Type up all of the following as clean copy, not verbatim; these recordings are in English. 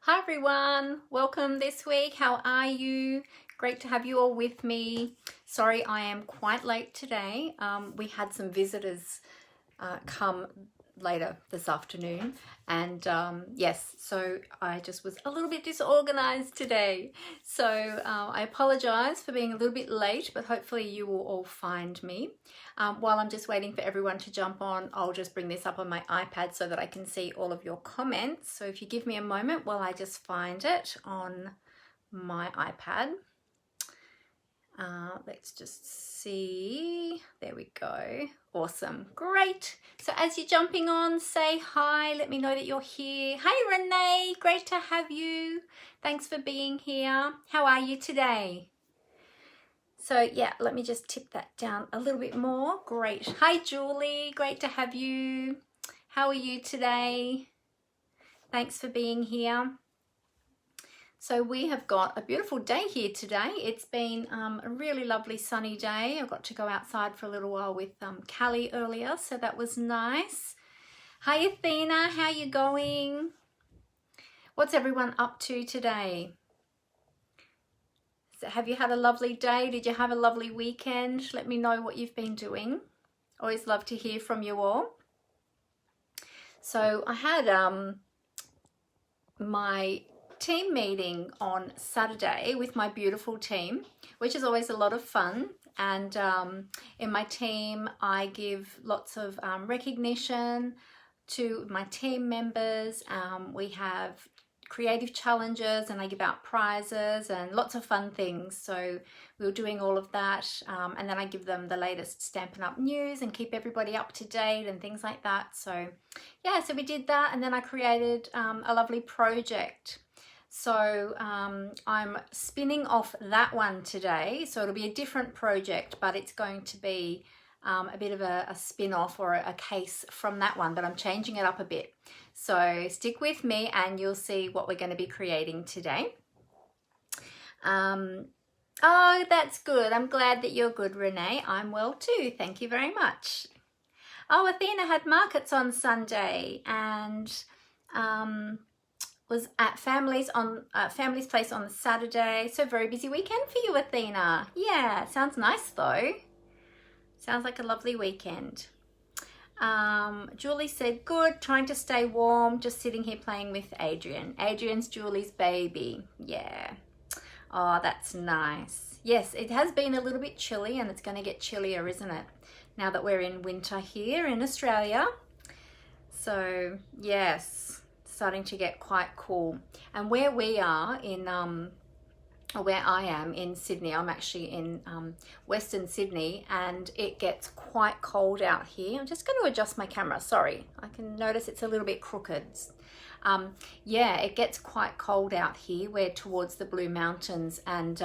Hi everyone, welcome this week. How are you? Great to have you all with me. Sorry I am quite late today. We had some visitors come later this afternoon and yes, so I just was a little bit disorganized today. So I apologize for being a little bit late, but hopefully you will all find me. While I'm just waiting for everyone to jump on, I'll just bring this up on my iPad so that I can see all of your comments. So if you give me a moment while I just find it on my iPad. Let's just see. There we go. Awesome. Great. So as you're jumping on, say hi. Let me know that you're here. Hey, Renee. Great to have you. Thanks for being here. How are you today? So yeah, let me just tip that down a little bit more. Great. Hi, Julie. Great to have you. How are you today? Thanks for being here. So we have got a beautiful day here today. It's been a really lovely sunny day. I got to go outside for a little while with Callie earlier, so that was nice. Hi Athena, how you going? What's everyone up to today? So have you had a lovely day? Did you have a lovely weekend? Let me know what you've been doing. Always love to hear from you all. So I had my team meeting on Saturday with my beautiful team, which is always a lot of fun. And in my team, I give lots of recognition to my team members. We have creative challenges and I give out prizes and lots of fun things. So we were doing all of that. And then I give them the latest Stampin' Up news and keep everybody up to date and things like that. So yeah, so we did that. And then I created a lovely project. So I'm spinning off that one today. So it'll be a different project, but it's going to be a bit of a spin-off or a case from that one, but I'm changing it up a bit. So stick with me and you'll see what we're going to be creating today. Oh, that's good. I'm glad that you're good, Renee. I'm well too. Thank you very much. Oh, Athena had markets on Sunday and was at Family's Place on Saturday. So very busy weekend for you, Athena. Yeah, sounds nice though. Sounds like a lovely weekend. Julie said, good, trying to stay warm, just sitting here playing with Adrian. Adrian's Julie's baby. Yeah. Oh, that's nice. Yes, it has been a little bit chilly and it's going to get chillier, isn't it? Now that we're in winter here in Australia. So, yes, starting to get quite cool. And where we are in or where I am in Sydney, I'm actually in Western Sydney, and it gets quite cold out here. I'm just going to adjust my camera. Sorry, I can notice it's a little bit crooked. Yeah, it gets quite cold out here. We're towards the Blue Mountains, and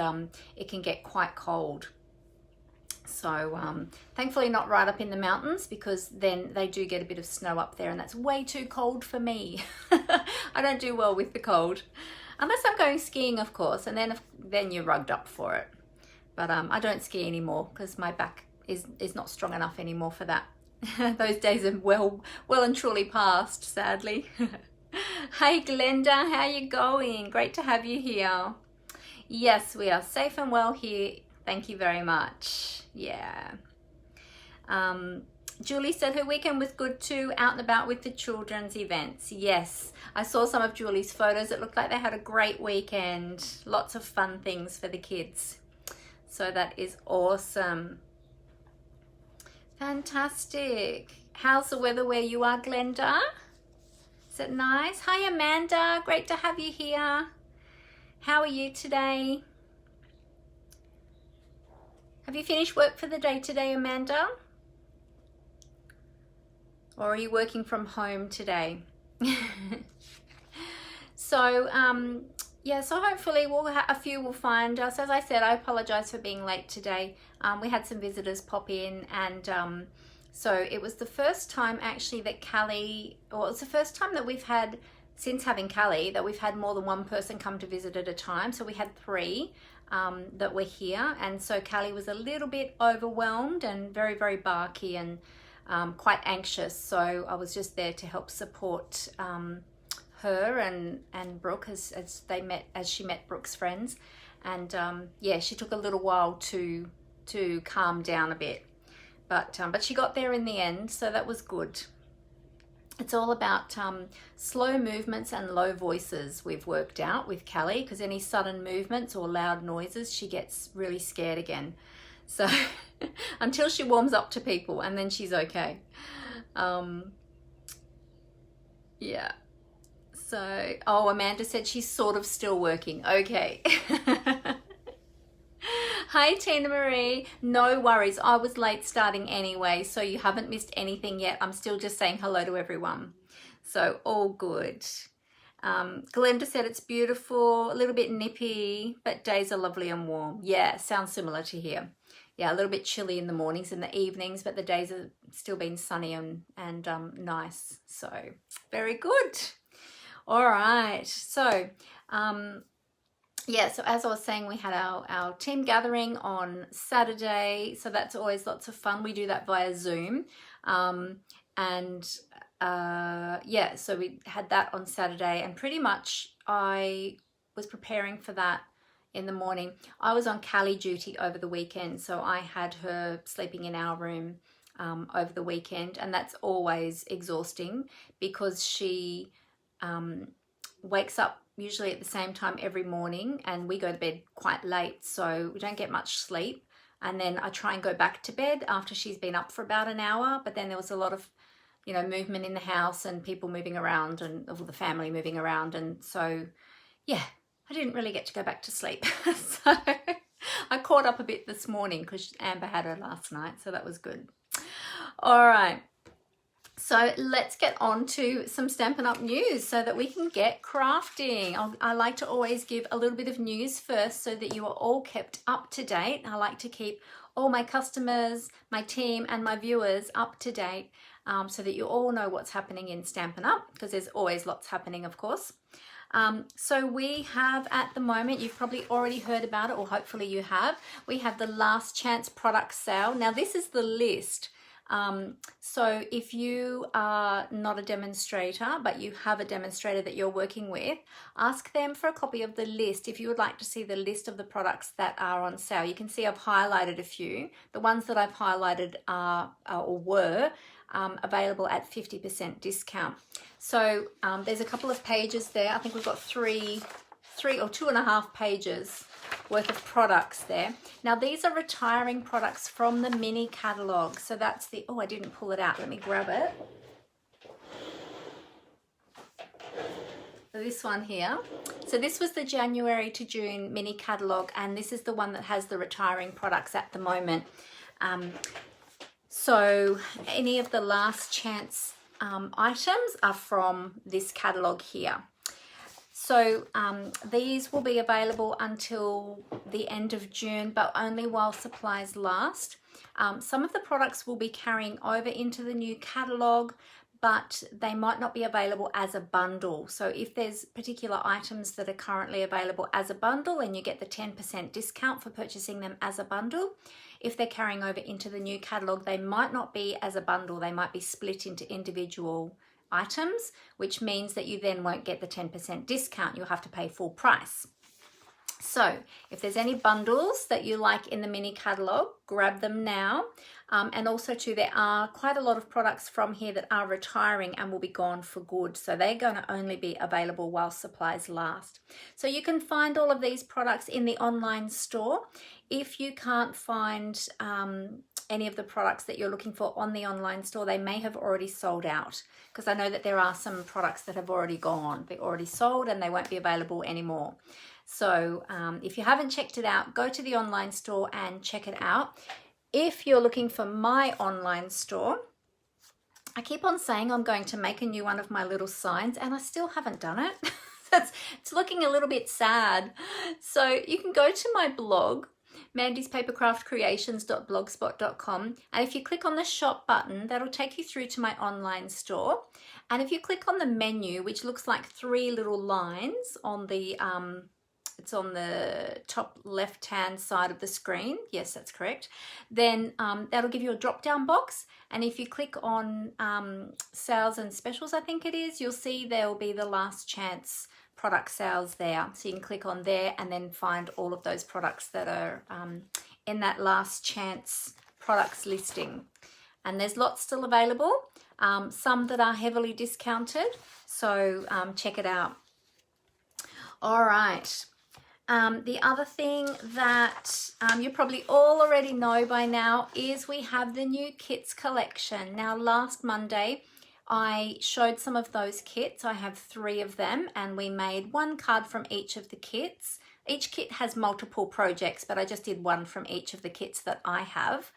it can get quite cold. So thankfully not right up in the mountains, because then they do get a bit of snow up there and that's way too cold for me. I don't do well with the cold. Unless I'm going skiing, of course, and then you're rugged up for it. But I don't ski anymore because my back is not strong enough anymore for that. Those days are well and truly past, sadly. Hey Glenda, how you going? Great to have you here. Yes, we are safe and well here. Thank you very much. Yeah. Julie said her weekend was good too, out and about with the children's events. Yes, I saw some of Julie's photos. It looked like they had a great weekend. Lots of fun things for the kids. So that is awesome. Fantastic. How's the weather where you are, Glenda? Is it nice? Hi, Amanda. Great to have you here. How are you today? Have you finished work for the day today, Amanda? Or are you working from home today? So, yeah, so hopefully a few will find us. As I said, I apologize for being late today. We had some visitors pop in, and so it was the first time actually that it's the first time that we've had, since having Callie, that we've had more than one person come to visit at a time. So we had 3 that were here, and so Callie was a little bit overwhelmed and very, very barky and quite anxious. So I was just there to help support her and Brooke as she met Brooke's friends, and yeah, she took a little while to calm down a bit, but she got there in the end, so that was good. It's all about slow movements and low voices, we've worked out with Callie, because any sudden movements or loud noises, she gets really scared again. So until she warms up to people, and then she's okay. Yeah. So, oh, Amanda said she's sort of still working. Okay. Hi, Tina Marie. No worries. I was late starting anyway, so you haven't missed anything yet. I'm still just saying hello to everyone. So all good. Glenda said it's beautiful, a little bit nippy, but days are lovely and warm. Yeah, sounds similar to here. Yeah, a little bit chilly in the mornings and the evenings, but the days have still been sunny and nice. So very good. All right. So, yeah, so as I was saying, we had our team gathering on Saturday. So that's always lots of fun. We do that via Zoom. Yeah, so we had that on Saturday, and pretty much I was preparing for that in the morning. I was on Callie duty over the weekend, so I had her sleeping in our room over the weekend, and that's always exhausting because she wakes up usually at the same time every morning, and we go to bed quite late, so we don't get much sleep. And then I try and go back to bed after she's been up for about an hour, but then there was a lot of, you know, movement in the house and people moving around and all the family moving around, and so yeah, I didn't really get to go back to sleep. So I caught up a bit this morning because Amber had her last night, so that was good. All right. So let's get on to some Stampin' Up! News so that we can get crafting. I like to always give a little bit of news first so that you are all kept up to date. I like to keep all my customers, my team, and my viewers up to date so that you all know what's happening in Stampin' Up! Because there's always lots happening, of course. So we have at the moment, you've probably already heard about it, or hopefully you have, we have the last chance product sale. Now this is the list. So if you are not a demonstrator, but you have a demonstrator that you're working with, ask them for a copy of the list if you would like to see the list of the products that are on sale. You can see I've highlighted a few. The ones that I've highlighted are or were available at 50% discount. So there's a couple of pages there. I think we've got three or 2.5 pages worth of products there. Now these are retiring products from the mini catalogue. So that's the, oh, I didn't pull it out. Let me grab it. This one here. So this was the January to June mini catalogue, and this is the one that has the retiring products at the moment. So any of the last chance items are from this catalogue here. So these will be available until the end of June, but only while supplies last. Some of the products will be carrying over into the new catalogue, but they might not be available as a bundle. So if there's particular items that are currently available as a bundle, and you get the 10% discount for purchasing them as a bundle. If they're carrying over into the new catalogue, they might not be as a bundle. They might be split into individual items, which means that you then won't get the 10% discount. You'll have to pay full price. So if there's any bundles that you like in the mini catalogue, grab them now. And also too, there are quite a lot of products from here that are retiring and will be gone for good. So they're going to only be available while supplies last. So you can find all of these products in the online store. If you can't find any of the products that you're looking for on the online store, they may have already sold out, because I know that there are some products that have already gone. They're already sold and they won't be available anymore. So if you haven't checked it out, go to the online store and check it out. If you're looking for my online store, I keep on saying I'm going to make a new one of my little signs, and I still haven't done it. It's looking a little bit sad. So you can go to my blog, mandyspapercraftcreations.blogspot.com, and if you click on the shop button, that'll take you through to my online store. And if you click on the menu, which looks like 3 little lines on the it's on the top left hand side of the screen. Yes, that's correct. Then that'll give you a drop down box, and if you click on sales and specials, I think it is, you'll see there will be the last chance product sales there. So you can click on there and then find all of those products that are in that last chance products listing. And there's lots still available, some that are heavily discounted, so check it out. All right. The other thing that you probably all already know by now is we have the new kits collection. Now, last Monday, I showed some of those kits. I have 3 of them, and we made 1 card from each of the kits. Each kit has multiple projects, but I just did 1 from each of the kits that I have.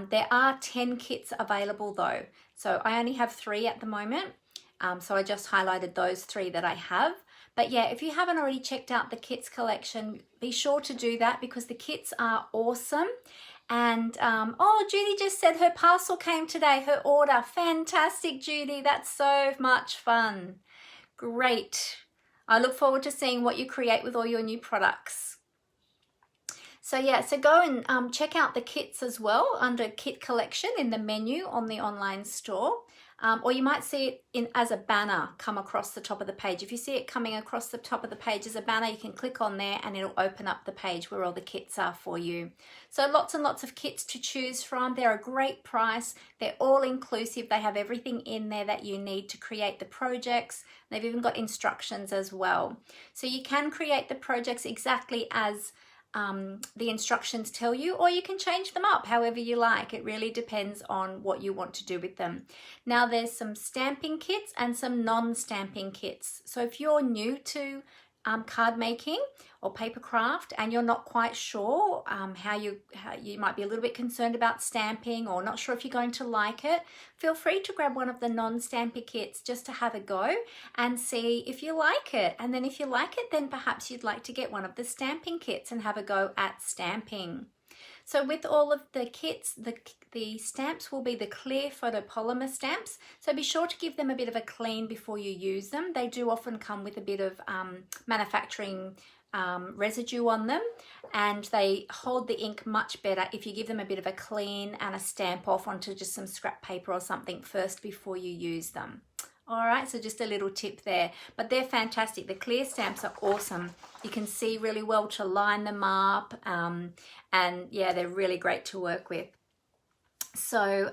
There are 10 kits available though, so I only have 3 at the moment. So I just highlighted those 3 that I have. But yeah, if you haven't already checked out the kits collection, be sure to do that because the kits are awesome. And oh, Judy just said her parcel came today, her order. Fantastic, Judy. That's so much fun. Great. I look forward to seeing what you create with all your new products. So yeah, so go and check out the kits as well under kit collection in the menu on the online store. Or you might see it as a banner come across the top of the page. If you see it coming across the top of the page as a banner, you can click on there and it'll open up the page where all the kits are for you. So lots and lots of kits to choose from. They're a great price. They're all inclusive. They have everything in there that you need to create the projects. They've even got instructions as well. So you can create the projects exactly as the instructions tell you, or you can change them up however you like. It really depends on what you want to do with them. Now there's some stamping kits and some non-stamping kits. So if you're new to card making or paper craft and you're not quite sure how you might be a little bit concerned about stamping or not sure if you're going to like it, feel free to grab one of the non-stamping kits just to have a go and see if you like it. And then if you like it, then perhaps you'd like to get one of the stamping kits and have a go at stamping. So with all of the kits, the stamps will be the clear photopolymer stamps. So be sure to give them a bit of a clean before you use them. They do often come with a bit of manufacturing residue on them, and they hold the ink much better if you give them a bit of a clean and a stamp off onto just some scrap paper or something first before you use them. All right, so just a little tip there, but they're fantastic. The clear stamps are awesome. You can see really well to line them up, and yeah, they're really great to work with. So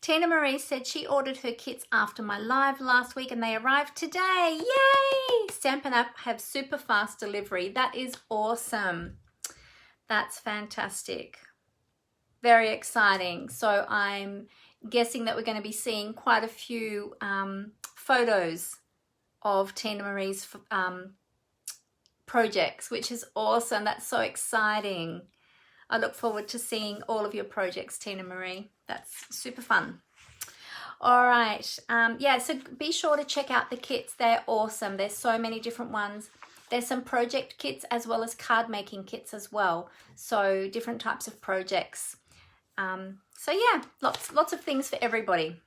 Tina Marie said she ordered her kits after my live last week and they arrived today. Yay! Stampin' Up have super fast delivery. That is awesome. That's fantastic. Very exciting. So I'm guessing that we're going to be seeing quite a few photos of Tina Marie's projects, which is awesome. That's so exciting. I look forward to seeing all of your projects, Tina Marie. That's super fun. All right. Yeah, so be sure to check out the kits. They're awesome. There's so many different ones. There's some project kits as well as card making kits as well. So different types of projects. So yeah, lots of things for everybody.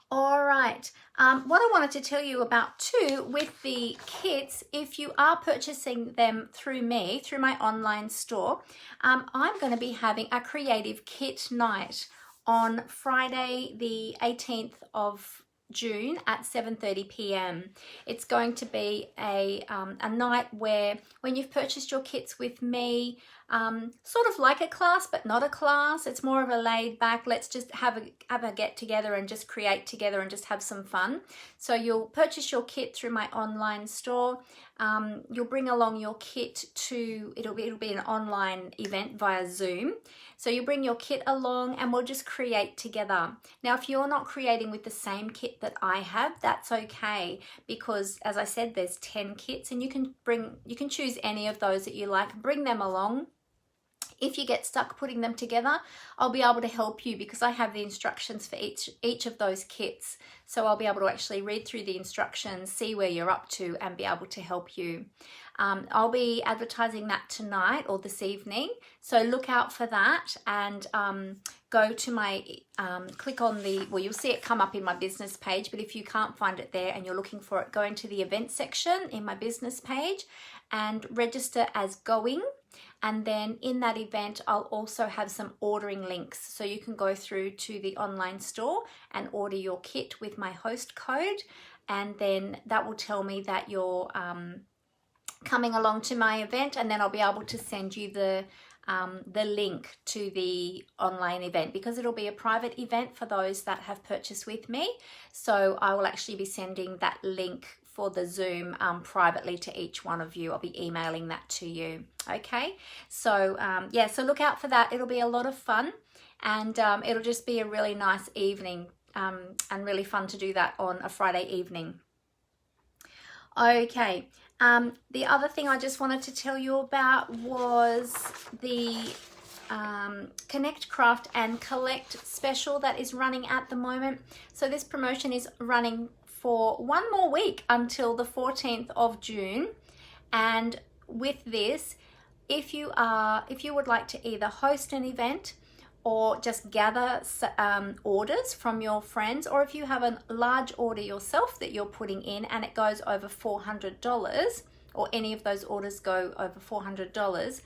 All right, what I wanted to tell you about too with the kits, if you are purchasing them through me, through my online store, I'm going to be having a creative kit night on Friday the 18th of June at 7:30 p.m. It's going to be a night where when you've purchased your kits with me, sort of like a class but not a class, it's more of a laid back, let's just have a get together and just create together and just have some fun. So you'll purchase your kit through my online store. You'll bring along your kit to, it'll be an online event via Zoom. So you bring your kit along and we'll just create together. Now, if you're not creating with the same kit that I have, that's okay, because as I said, there's 10 kits and you can choose any of those that you like, bring them along. If you get stuck putting them together, I'll be able to help you because I have the instructions for each of those kits. So I'll be able to actually read through the instructions, see where you're up to and be able to help you. I'll be advertising that tonight or this evening, so look out for that, and go to my, click on the, well, you'll see it come up in my business page, but if you can't find it there and you're looking for it, go into the event section in my business page and register as going. And then in that event, I'll also have some ordering links, so you can go through to the online store and order your kit with my host code, and then that will tell me that you're coming along to my event, and then I'll be able to send you the link to the online event, because it'll be a private event for those that have purchased with me. So I will actually be sending that link for the Zoom privately to each one of you. I'll be emailing that to you. Okay, so yeah, so look out for that. It'll be a lot of fun, and it'll just be a really nice evening, and really fun to do that on a Friday evening. Okay, the other thing I just wanted to tell you about was the Connectcraft and Collect special that is running at the moment. So this promotion is running for one more week until the 14th of June, and with this, if you would like to either host an event or just gather orders from your friends, or if you have a large order yourself that you're putting in and it goes over $400, or any of those orders go over $400,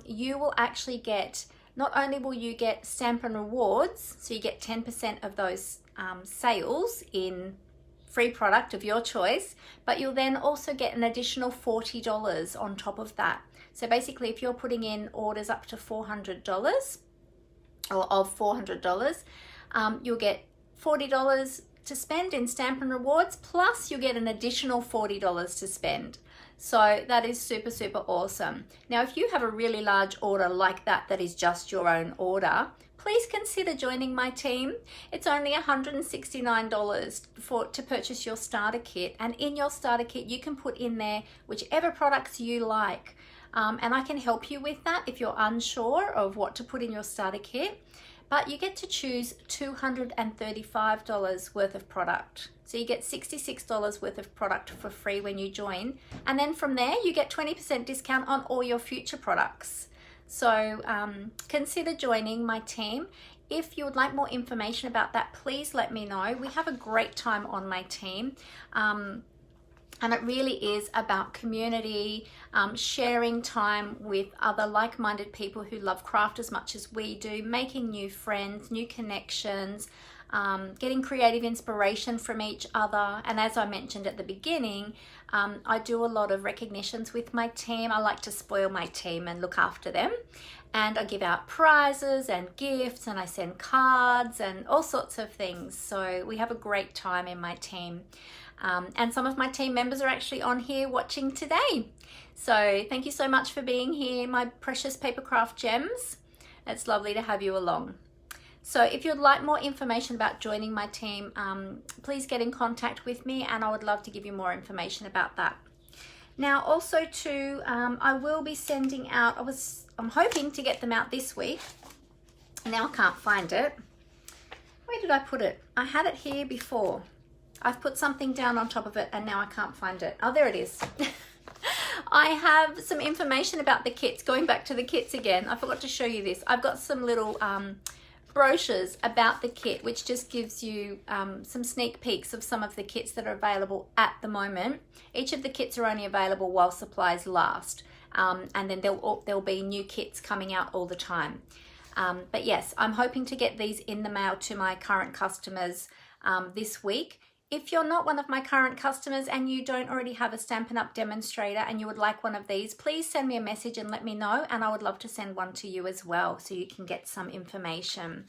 you will actually get, not only will you get Stampin' Rewards, so you get 10% of those sales in free product of your choice, but you'll then also get an additional $40 on top of that. So basically, if you're putting in orders up to $400, or of $400, you'll get $40 to spend in Stampin' Rewards, plus you get an additional $40 to spend. So that is super, super awesome. Now, if you have a really large order like that, that is just your own order, please consider joining my team. It's only $169 to purchase your starter kit, and in your starter kit you can put in there whichever products you like, and I can help you with that if you're unsure of what to put in your starter kit. But you get to choose $235 worth of product, so you get $66 worth of product for free when you join, and then from there you get 20% discount on all your future products. So consider joining my team. If you would like more information about that, please let me know. We have a great time on my team, and it really is about community, sharing time with other like-minded people who love craft as much as we do, making new friends, new connections, getting creative inspiration from each other. And as I mentioned at the beginning, I do a lot of recognitions with my team. I like to spoil my team and look after them. And I give out prizes and gifts, and I send cards and all sorts of things. So we have a great time in my team. And some of my team members are actually on here watching today. So thank you so much for being here, my precious papercraft gems. It's lovely to have you along. So if you'd like more information about joining my team, please get in contact with me, and I would love to give you more information about that. Now also too, I will be sending out, I'm hoping to get them out this week. Now I can't find it. Where did I put it? I had it here before. I've put something down on top of it and now I can't find it. Oh, there it is. I have some information about the kits. Going back to the kits again, I forgot to show you this. I've got some little brochures about the kit, which just gives you some sneak peeks of some of the kits that are available at the moment. Each of the kits are only available while supplies last, and then there'll be new kits coming out all the time. But yes, I'm hoping to get these in the mail to my current customers this week. If you're not one of my current customers and you don't already have a Stampin' Up! Demonstrator and you would like one of these, please send me a message and let me know, and I would love to send one to you as well so you can get some information.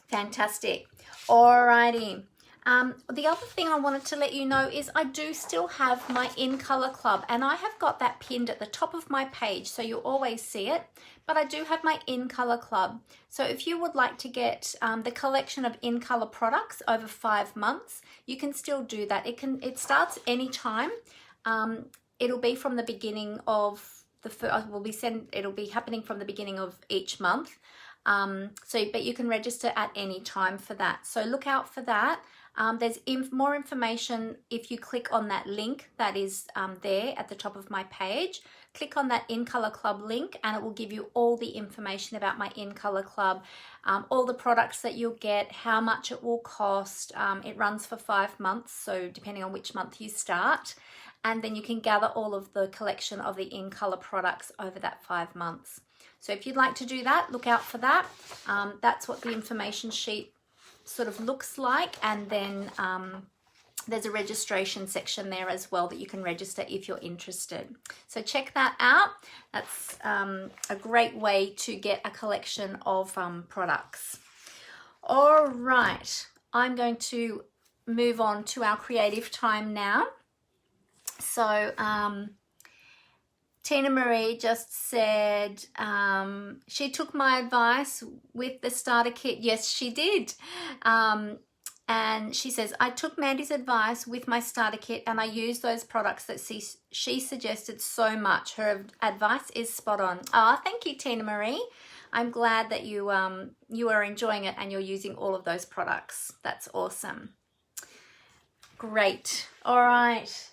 Fantastic. Alrighty. The other thing I wanted to let you know is I do still have my In Color Club, and I have got that pinned at the top of my page so you'll always see it. But I do have my In Color Club. So if you would like to get the collection of In Color products over 5 months, you can still do that. It starts anytime. It'll be from the beginning of it'll be happening from the beginning of each month. But you can register at any time for that. So look out for that. There's more information if you click on that link that is there at the top of my page. Click on that In Colour Club link and it will give you all the information about my In Colour Club, all the products that you'll get, how much it will cost. It runs for 5 months, so depending on which month you start. And then you can gather all of the collection of the In Colour products over that 5 months. So if you'd like to do that, look out for that. That's what the information sheet sort of looks like, and then there's a registration section there as well that you can register if you're interested. So check that out. That's a great way to get a collection of products. All right, I'm going to move on to our creative time now. So Tina Marie just said she took my advice with the starter kit. Yes, she did. And she says, I took Mandy's advice with my starter kit and I used those products that she suggested so much. Her advice is spot on. Oh, thank you, Tina Marie. I'm glad that you are enjoying it and you're using all of those products. That's awesome. Great. All right.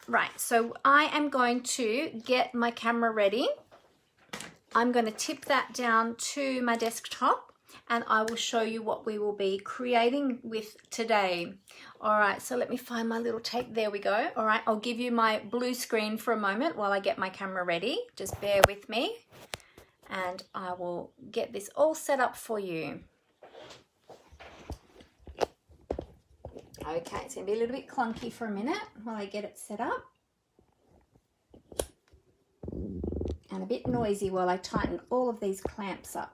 Right, so I am going to get my camera ready. I'm going to tip that down to my desktop and I will show you what we will be creating with today. All right, so let me find my little tape. There we go. All right, I'll give you my blue screen for a moment while I get my camera ready. Just bear with me and I will get this all set up for you. Okay, it's going to be a little bit clunky for a minute while I get it set up. And a bit noisy while I tighten all of these clamps up.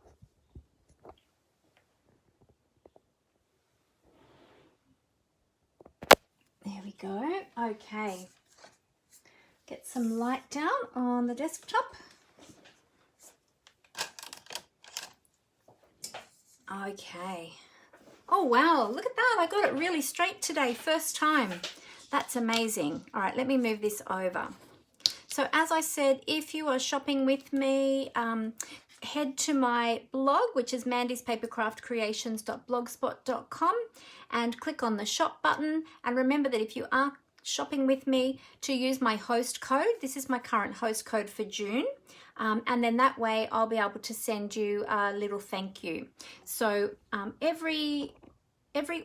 There we go. Okay. Get some light down on the desktop. Okay. Oh wow, look at that. I got it really straight today, first time. That's amazing. All right, let me move this over. So as I said, if you are shopping with me, head to my blog, which is mandyspapercraftcreations.blogspot.com, and click on the shop button. And remember that if you are shopping with me, to use my host code. This is my current host code for June. And then that way I'll be able to send you a little thank you. So every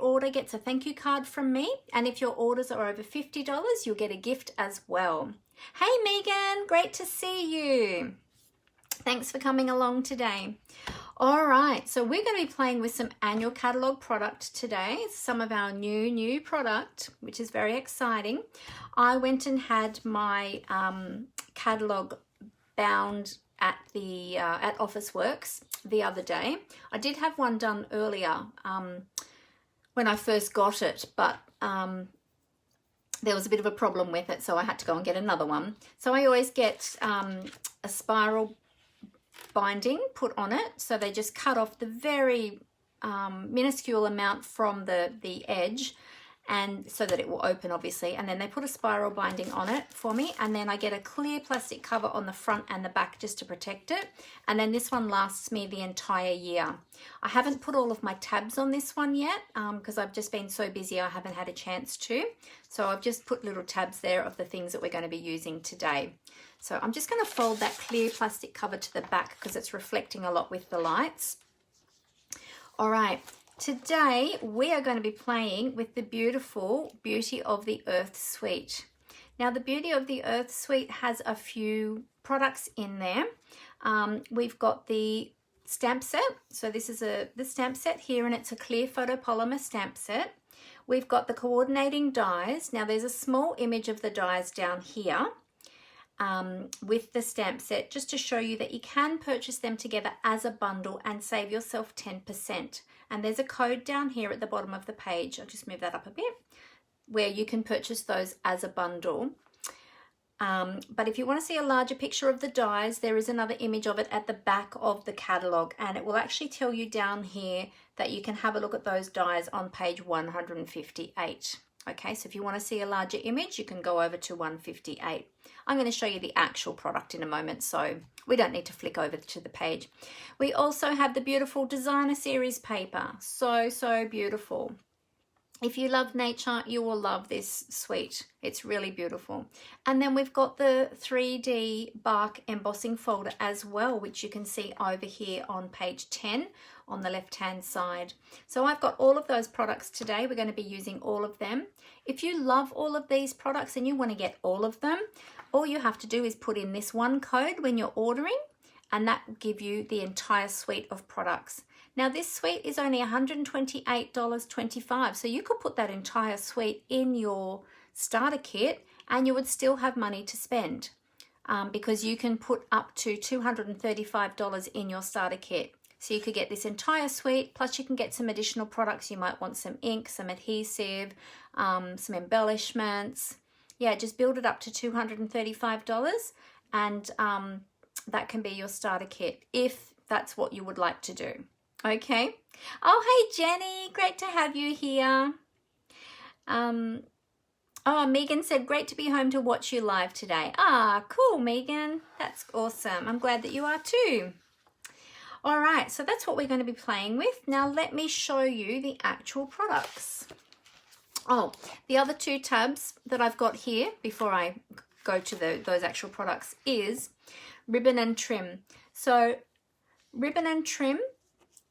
order gets a thank you card from me, and if your orders are over $50, you'll get a gift as well. Hey Megan, great to see you. Thanks for coming along today. All right, so we're going to be playing with some Annual Catalogue product today, some of our new product, which is very exciting. I went and had my catalogue bound at the at Officeworks the other day. I did have one done earlier when I first got it, but there was a bit of a problem with it, so I had to go and get another one. So I always get a spiral binding put on it, so they just cut off the very minuscule amount from the edge, and so that it will open obviously, and then they put a spiral binding on it for me, and then I get a clear plastic cover on the front and the back just to protect it, and then this one lasts me the entire year. I haven't put all of my tabs on this one yet because I've just been so busy I haven't had a chance to, so I've just put little tabs there of the things that we're going to be using today. So I'm just going to fold that clear plastic cover to the back because it's reflecting a lot with the lights. All right. Today we are going to be playing with the beautiful Beauty of the Earth suite. Now the Beauty of the Earth suite has a few products in there. We've got the stamp set. So this is the stamp set here, and it's a clear photopolymer stamp set. We've got the coordinating dies. Now there's a small image of the dies down here with the stamp set, just to show you that you can purchase them together as a bundle and save yourself 10%. And there's a code down here at the bottom of the page. I'll just move that up a bit, where you can purchase those as a bundle. But if you want to see a larger picture of the dies, there is another image of it at the back of the catalogue, and it will actually tell you down here that you can have a look at those dies on page 158. Okay, so if you want to see a larger image, you can go over to 158. I'm going to show you the actual product in a moment, so we don't need to flick over to the page. We also have the beautiful designer series paper. So beautiful. If you love nature, you will love this suite. It's really beautiful. And then we've got the 3D bark embossing folder as well, which you can see over here on page 10 on the left-hand side. So I've got all of those products today. We're going to be using all of them. If you love all of these products and you want to get all of them, all you have to do is put in this one code when you're ordering, and that will give you the entire suite of products. Now this suite is only $128.25, so you could put that entire suite in your starter kit and you would still have money to spend because you can put up to $235 in your starter kit. So you could get this entire suite, plus you can get some additional products. You might want some ink, some adhesive, some embellishments. Yeah, just build it up to $235 and that can be your starter kit if that's what you would like to do. Okay. Oh, hey, Jenny. Great to have you here. Oh, Megan said, great to be home to watch you live today. Ah, cool, Megan. That's awesome. I'm glad that you are too. All right, so that's what we're going to be playing with. Now, let me show you the actual products. Oh, the other two tabs that I've got here before I go to those actual products is ribbon and trim. So ribbon and trim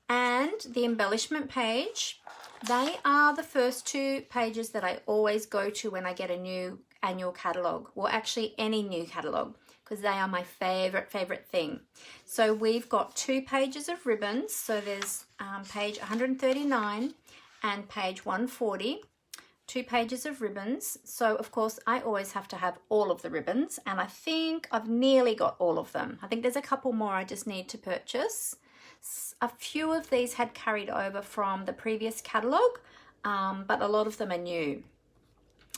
and the embellishment page, they are the first two pages that I always go to when I get a new annual catalogue, or actually any new catalogue, because they are my favorite thing. So we've got 2 pages of ribbons. So there's page 139 and page 140, 2 pages of ribbons. So of course I always have to have all of the ribbons, and I think I've nearly got all of them. I think there's a couple more I just need to purchase. A few of these had carried over from the previous catalogue, but a lot of them are new.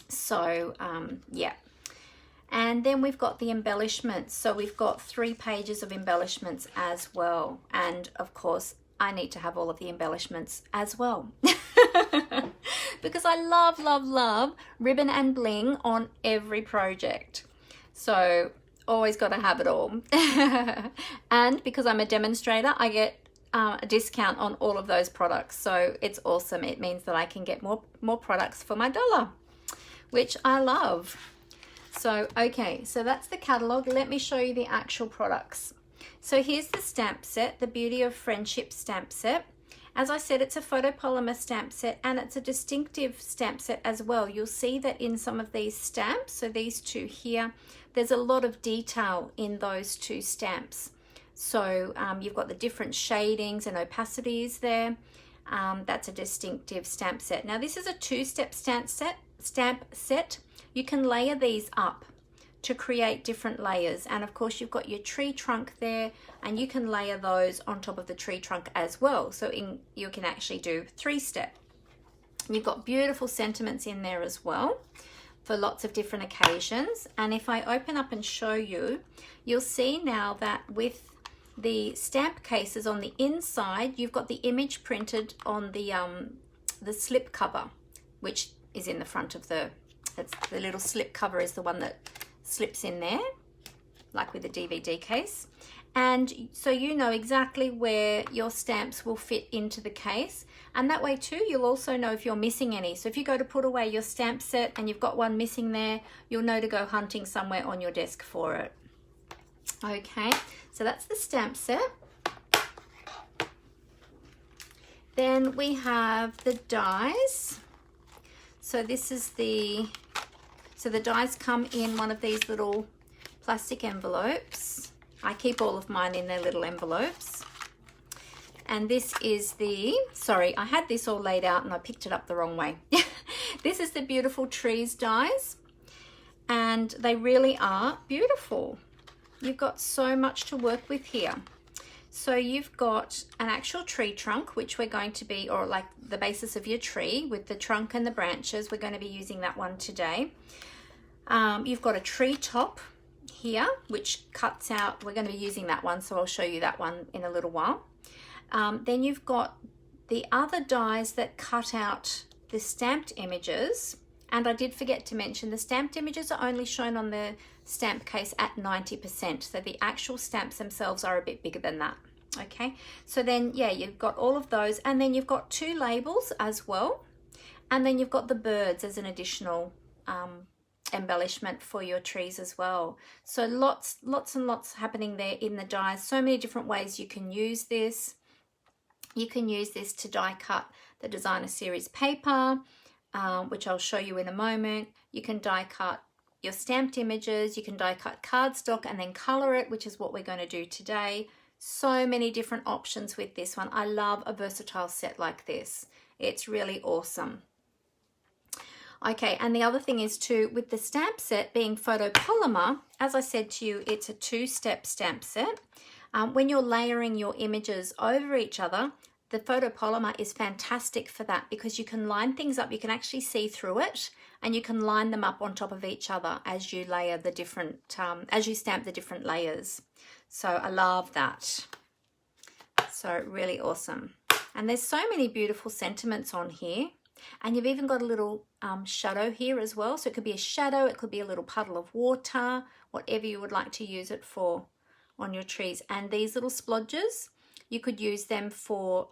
So yeah. And then we've got the embellishments. So we've got 3 pages of embellishments as well. And of course, I need to have all of the embellishments as well. Because I love ribbon and bling on every project. So always got to have it all. And because I'm a demonstrator, I get a discount on all of those products. So it's awesome. It means that I can get more products for my dollar, which I love. So, okay, so that's the catalogue. Let me show you the actual products. So here's the stamp set, the Beauty of Friendship stamp set. As I said, it's a photopolymer stamp set, and it's a distinctive stamp set as well. You'll see that in some of these stamps, so these 2 here, there's a lot of detail in those 2 stamps. So you've got the different shadings and opacities there. That's a distinctive stamp set. Now this is a 2-step stamp set. You can layer these up to create different layers, and of course you've got your tree trunk there, and you can layer those on top of the tree trunk as well. So you can actually do 3-step. You've got beautiful sentiments in there as well for lots of different occasions. And if I open up and show you, you'll see now that with the stamp cases on the inside, you've got the image printed on the slip cover, which is in the front of the little slip cover is the one that slips in there, like with the DVD case. And so you know exactly where your stamps will fit into the case. And that way too, you'll also know if you're missing any. So if you go to put away your stamp set and you've got one missing there, you'll know to go hunting somewhere on your desk for it. Okay, so that's the stamp set. Then we have the dies. So this is the dies come in one of these little plastic envelopes. I keep all of mine in their little envelopes. And this is sorry, I had this all laid out and I picked it up the wrong way. This is the Beautiful Trees dies, and they really are beautiful. You've got so much to work with here. So you've got an actual tree trunk, which we're going to be, or like the basis of your tree with the trunk and the branches. We're going to be using that one today. You've got a tree top here, which cuts out, we're going to be using that one, so I'll show you that one in a little while. Then you've got the other dies that cut out the stamped images And I did forget to mention the stamped images are only shown on the stamp case at 90%. So the actual stamps themselves are a bit bigger than that. Okay, so then yeah, you've got all of those, and then you've got 2 labels as well, and then you've got the birds as an additional embellishment for your trees as well. So lots and lots happening there in the dies. So many different ways you can use this. You can use this to die cut the designer series paper, which I'll show you in a moment. You can die cut your stamped images, you can die cut cardstock and then color it, which is what we're going to do today. So many different options with this one. I love a versatile set like this. It's really awesome. Okay, and the other thing is too, with the stamp set being photopolymer, as I said to you, it's a 2-step stamp set. When you're layering your images over each other, the photopolymer is fantastic for that because you can line things up, you can actually see through it, and you can line them up on top of each other as you layer the different, as you stamp the different layers. So I love that. So really awesome. And there's so many beautiful sentiments on here. And you've even got a little shadow here as well. So it could be a shadow, it could be a little puddle of water, whatever you would like to use it for on your trees. And these little splodges, you could use them for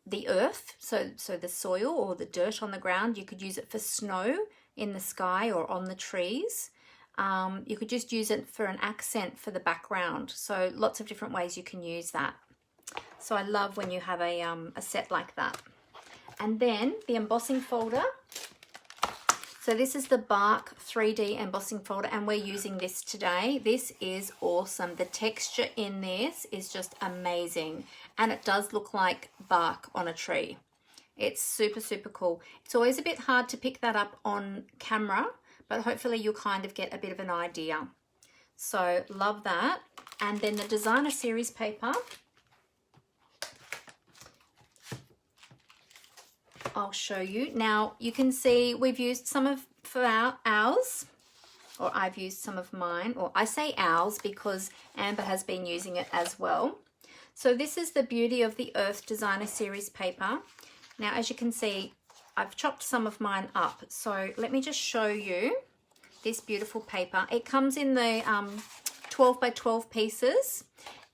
the earth, so the soil or the dirt on the ground. You could use it for snow in the sky or on the trees. You could just use it for an accent for the background. So lots of different ways you can use that. So I love when you have a set like that. And then the embossing folder. So this is the Bark 3D embossing folder, and we're using this today. This is awesome. The texture in this is just amazing, and it does look like bark on a tree. It's super, super cool. It's always a bit hard to pick that up on camera, but hopefully you'll kind of get a bit of an idea. So love that. And then the designer series paper, I'll show you. Now you can see we've used some of for ours, or I've used some of mine, or I say ours because Amber has been using it as well. So this is the beauty of the Earth Designer Series paper. Now as you can see, I've chopped some of mine up. So let me just show you this beautiful paper. It comes in the 12 by 12 pieces,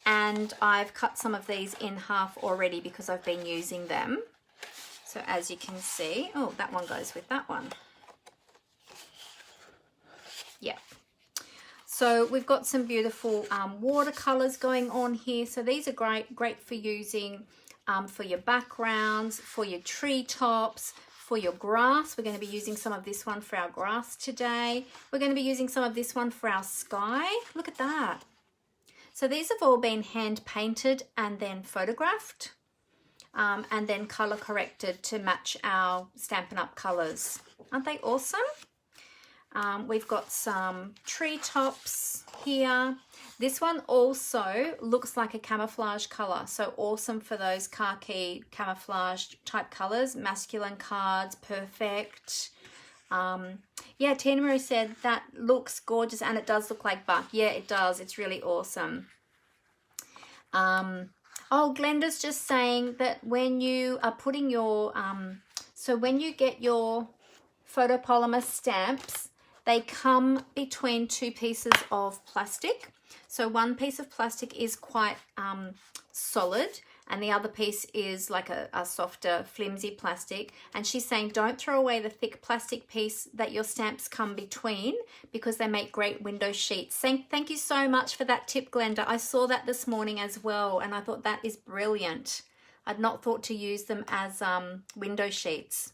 and I've cut some of these in half already because I've been using them. So as you can see, oh, that one goes with that one. Yeah. So we've got some beautiful watercolors going on here. So these are great for using for your backgrounds, for your tree tops, for your grass. We're going to be using some of this one for our grass today. We're going to be using some of this one for our sky. Look at that. So these have all been hand painted and then photographed. And then color corrected to match our Stampin' Up colors. Aren't they awesome? We've got some tree tops here. This one also looks like a camouflage color, so awesome for those khaki camouflage type colors. Masculine cards, perfect. Yeah, Tina Marie said that looks gorgeous, and it does look like bark. Yeah, it does. It's really awesome. Oh, Glenda's just saying that when you are putting your, so when you get your photopolymer stamps, they come between 2 pieces of plastic. So one piece of plastic is quite solid, and the other piece is like a softer, flimsy plastic. And she's saying don't throw away the thick plastic piece that your stamps come between, because they make great window sheets. Thank you so much for that tip, Glenda. I saw that this morning as well, and I thought that is brilliant. I'd not thought to use them as window sheets.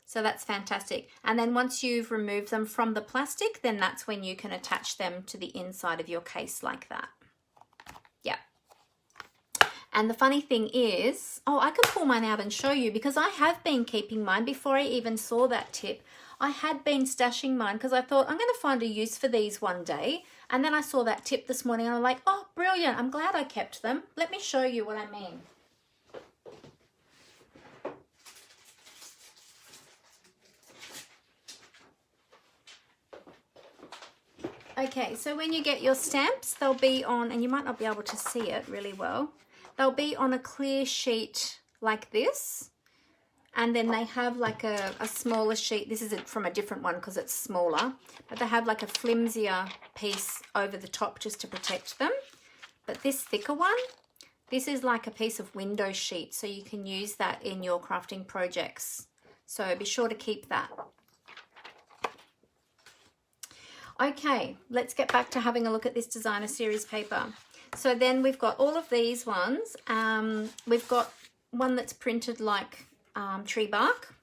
So that's fantastic. And then once you've removed them from the plastic, then that's when you can attach them to the inside of your case like that. Yeah. And the funny thing is, oh, I can pull mine out and show you, because I have been keeping mine before I even saw that tip. I had been stashing mine because I thought I'm going to find a use for these one day. And then I saw that tip this morning and I'm like, oh, brilliant. I'm glad I kept them. Let me show you what I mean. Okay, so when you get your stamps, they'll be on, and you might not be able to see it really well, they'll be on a clear sheet like this. And then they have like a smaller sheet. This is from a different one because it's smaller. But they have like a flimsier piece over the top just to protect them. But this thicker one, this is like a piece of window sheet. So you can use that in your crafting projects. So be sure to keep that. Okay, let's get back to having a look at this designer series paper. So then we've got all of these ones. We've got one that's printed like tree bark,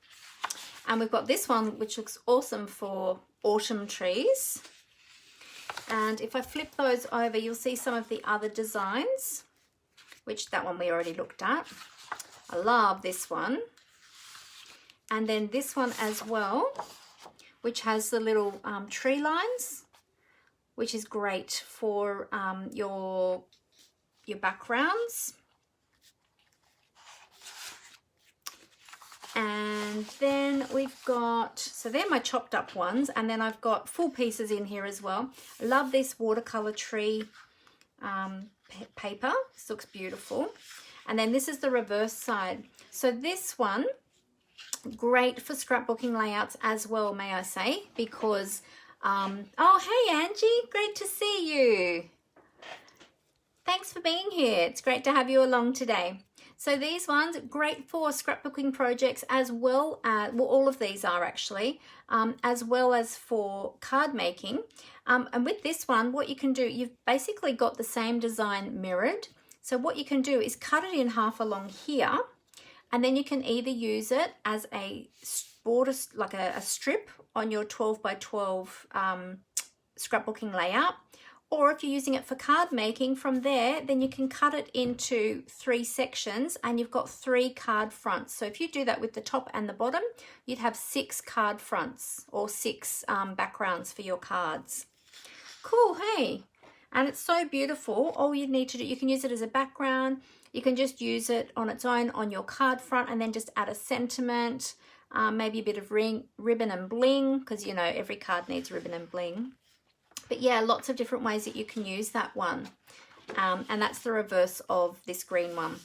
and we've got this one which looks awesome for autumn trees. And if I flip those over, you'll see some of the other designs, which that one we already looked at. I love this one. And then this one as well, which has the little tree lines, which is great for your backgrounds. And then we've got, so they're my chopped up ones, and then I've got full pieces in here as well. I love this watercolor tree paper. This looks beautiful. And then this is the reverse side. So this one, great for scrapbooking layouts as well, may I say, because oh hey Angie, great to see you. Thanks for being here. It's great to have you along today. So these ones, great for scrapbooking projects as well as, well, all of these are actually, as well as for card making. And with this one, what you can do, you've basically got the same design mirrored. So what you can do is cut it in half along here, and then you can either use it as a border, like a strip on your 12 by 12 scrapbooking layout. Or if you're using it for card making, from there, then you can cut it into 3 sections and you've got 3 card fronts. So if you do that with the top and the bottom, you'd have 6 card fronts or 6 backgrounds for your cards. Cool, hey? And it's so beautiful. All you need to do, you can use it as a background. You can just use it on its own on your card front and then just add a sentiment, maybe a bit of ribbon and bling, because you know every card needs ribbon and bling. But yeah, lots of different ways that you can use that one. And that's the reverse of this green one.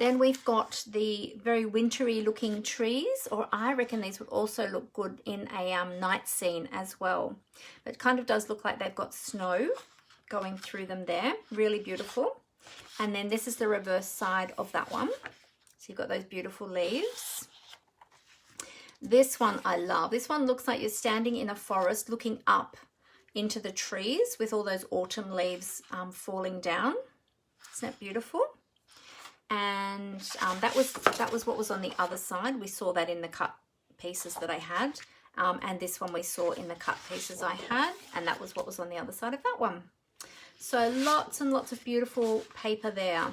Then we've got the very wintry looking trees, or I reckon these would also look good in a night scene as well. But it kind of does look like they've got snow going through them there. Really beautiful. And then this is the reverse side of that one. So you've got those beautiful leaves. This one I love. This one looks like you're standing in a forest looking up into the trees with all those autumn leaves falling down. Isn't that beautiful? And that was what was on the other side. We saw that in the cut pieces that I had. And this one we saw in the cut pieces I had. And that was what was on the other side of that one. So lots and lots of beautiful paper there.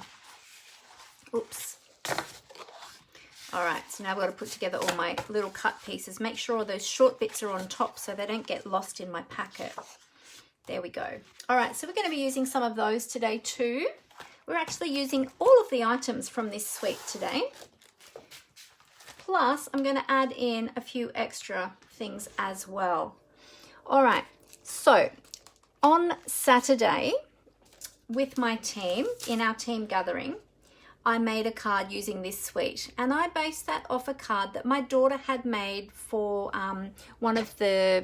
Oops. All right, so now I've got to put together all my little cut pieces. Make sure all those short bits are on top so they don't get lost in my packet. There we go. All right, so we're going to be using some of those today too. We're actually using all of the items from this suite today. Plus, I'm going to add in a few extra things as well. All right, so on Saturday with my team, in our team gathering, I made a card using this suite, and I based that off a card that my daughter had made for one of the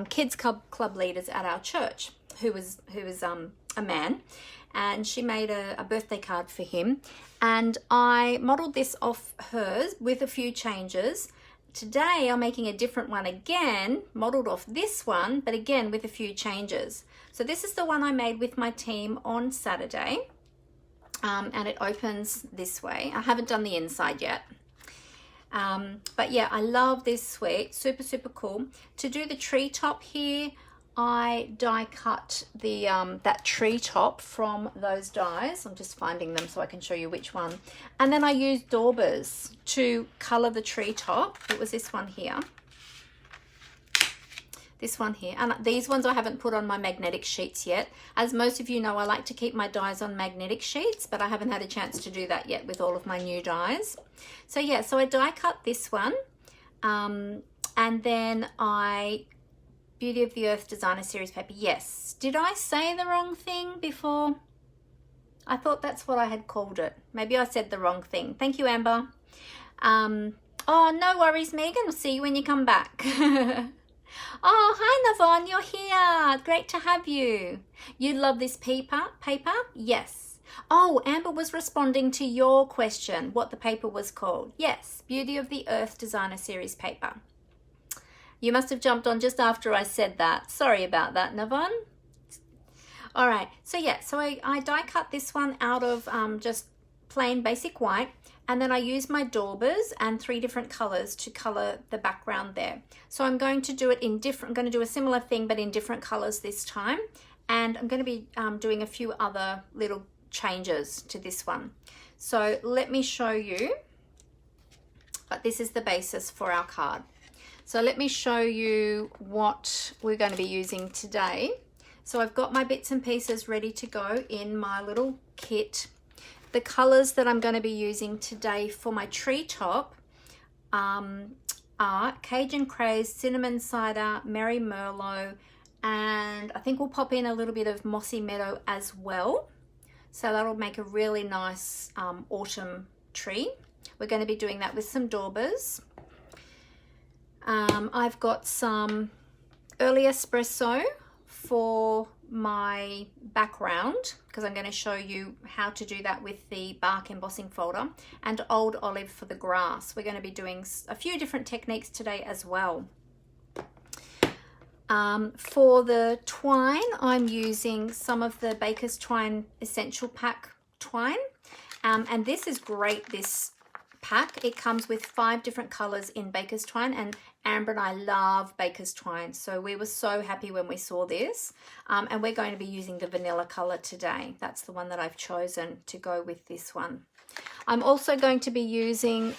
kids club leaders at our church, who was a man, and she made a birthday card for him, and I modeled this off hers with a few changes. Today I'm making a different one again, modeled off this one, but again with a few changes. So this is the one I made with my team on Saturday. And it opens this way. I haven't done the inside yet. But yeah, I love this suite. Super, super cool. To do the tree top here, I die cut the that tree top from those dies. I'm just finding them so I can show you which one. And then I used Daubers to color the tree top. It was this one here. This one here, and these ones I haven't put on my magnetic sheets yet. As most of you know, I like to keep my dies on magnetic sheets, but I haven't had a chance to do that yet with all of my new dies. So yeah, so I die cut this one, and then I Beauty of the Earth Designer Series paper. Yes, did I say the wrong thing before? I thought that's what I had called it. Maybe I said the wrong thing. Thank you, Amber. Oh, no worries, Megan. We'll see you when you come back. Oh, hi, Navon. You're here. Great to have you. You love this paper? Yes. Oh, Amber was responding to your question, what the paper was called. Yes, Beauty of the Earth Designer Series paper. You must have jumped on just after I said that. Sorry about that, Navon. All right, so yeah, so I die cut this one out of just plain basic white, and then I use my Daubers and 3 different colors to color the background there. So I'm going to do it in different, I'm going to do a similar thing but in different colors this time, and I'm going to be doing a few other little changes to this one. So let me show you, but this is the basis for our card. So let me show you what we're going to be using today. So I've got my bits and pieces ready to go in my little kit. The colors that I'm going to be using today for my treetop are Cajun Craze, Cinnamon Cider, Merry Merlot, and I think we'll pop in a little bit of Mossy Meadow as well. So that'll make a really nice autumn tree. We're going to be doing that with some Daubers. I've got some early espresso for my background because I'm going to show you how to do that with the bark embossing folder, and old olive for the grass. We're going to be doing a few different techniques today as well. For the twine, I'm using some of the Baker's Twine Essential Pack twine, and this is great, this pack. It comes with 5 different colors in Baker's Twine, and Amber and I love Baker's Twine, so we were so happy when we saw this, and we're going to be using the vanilla color today. That's the one that I've chosen to go with this one. I'm also going to be using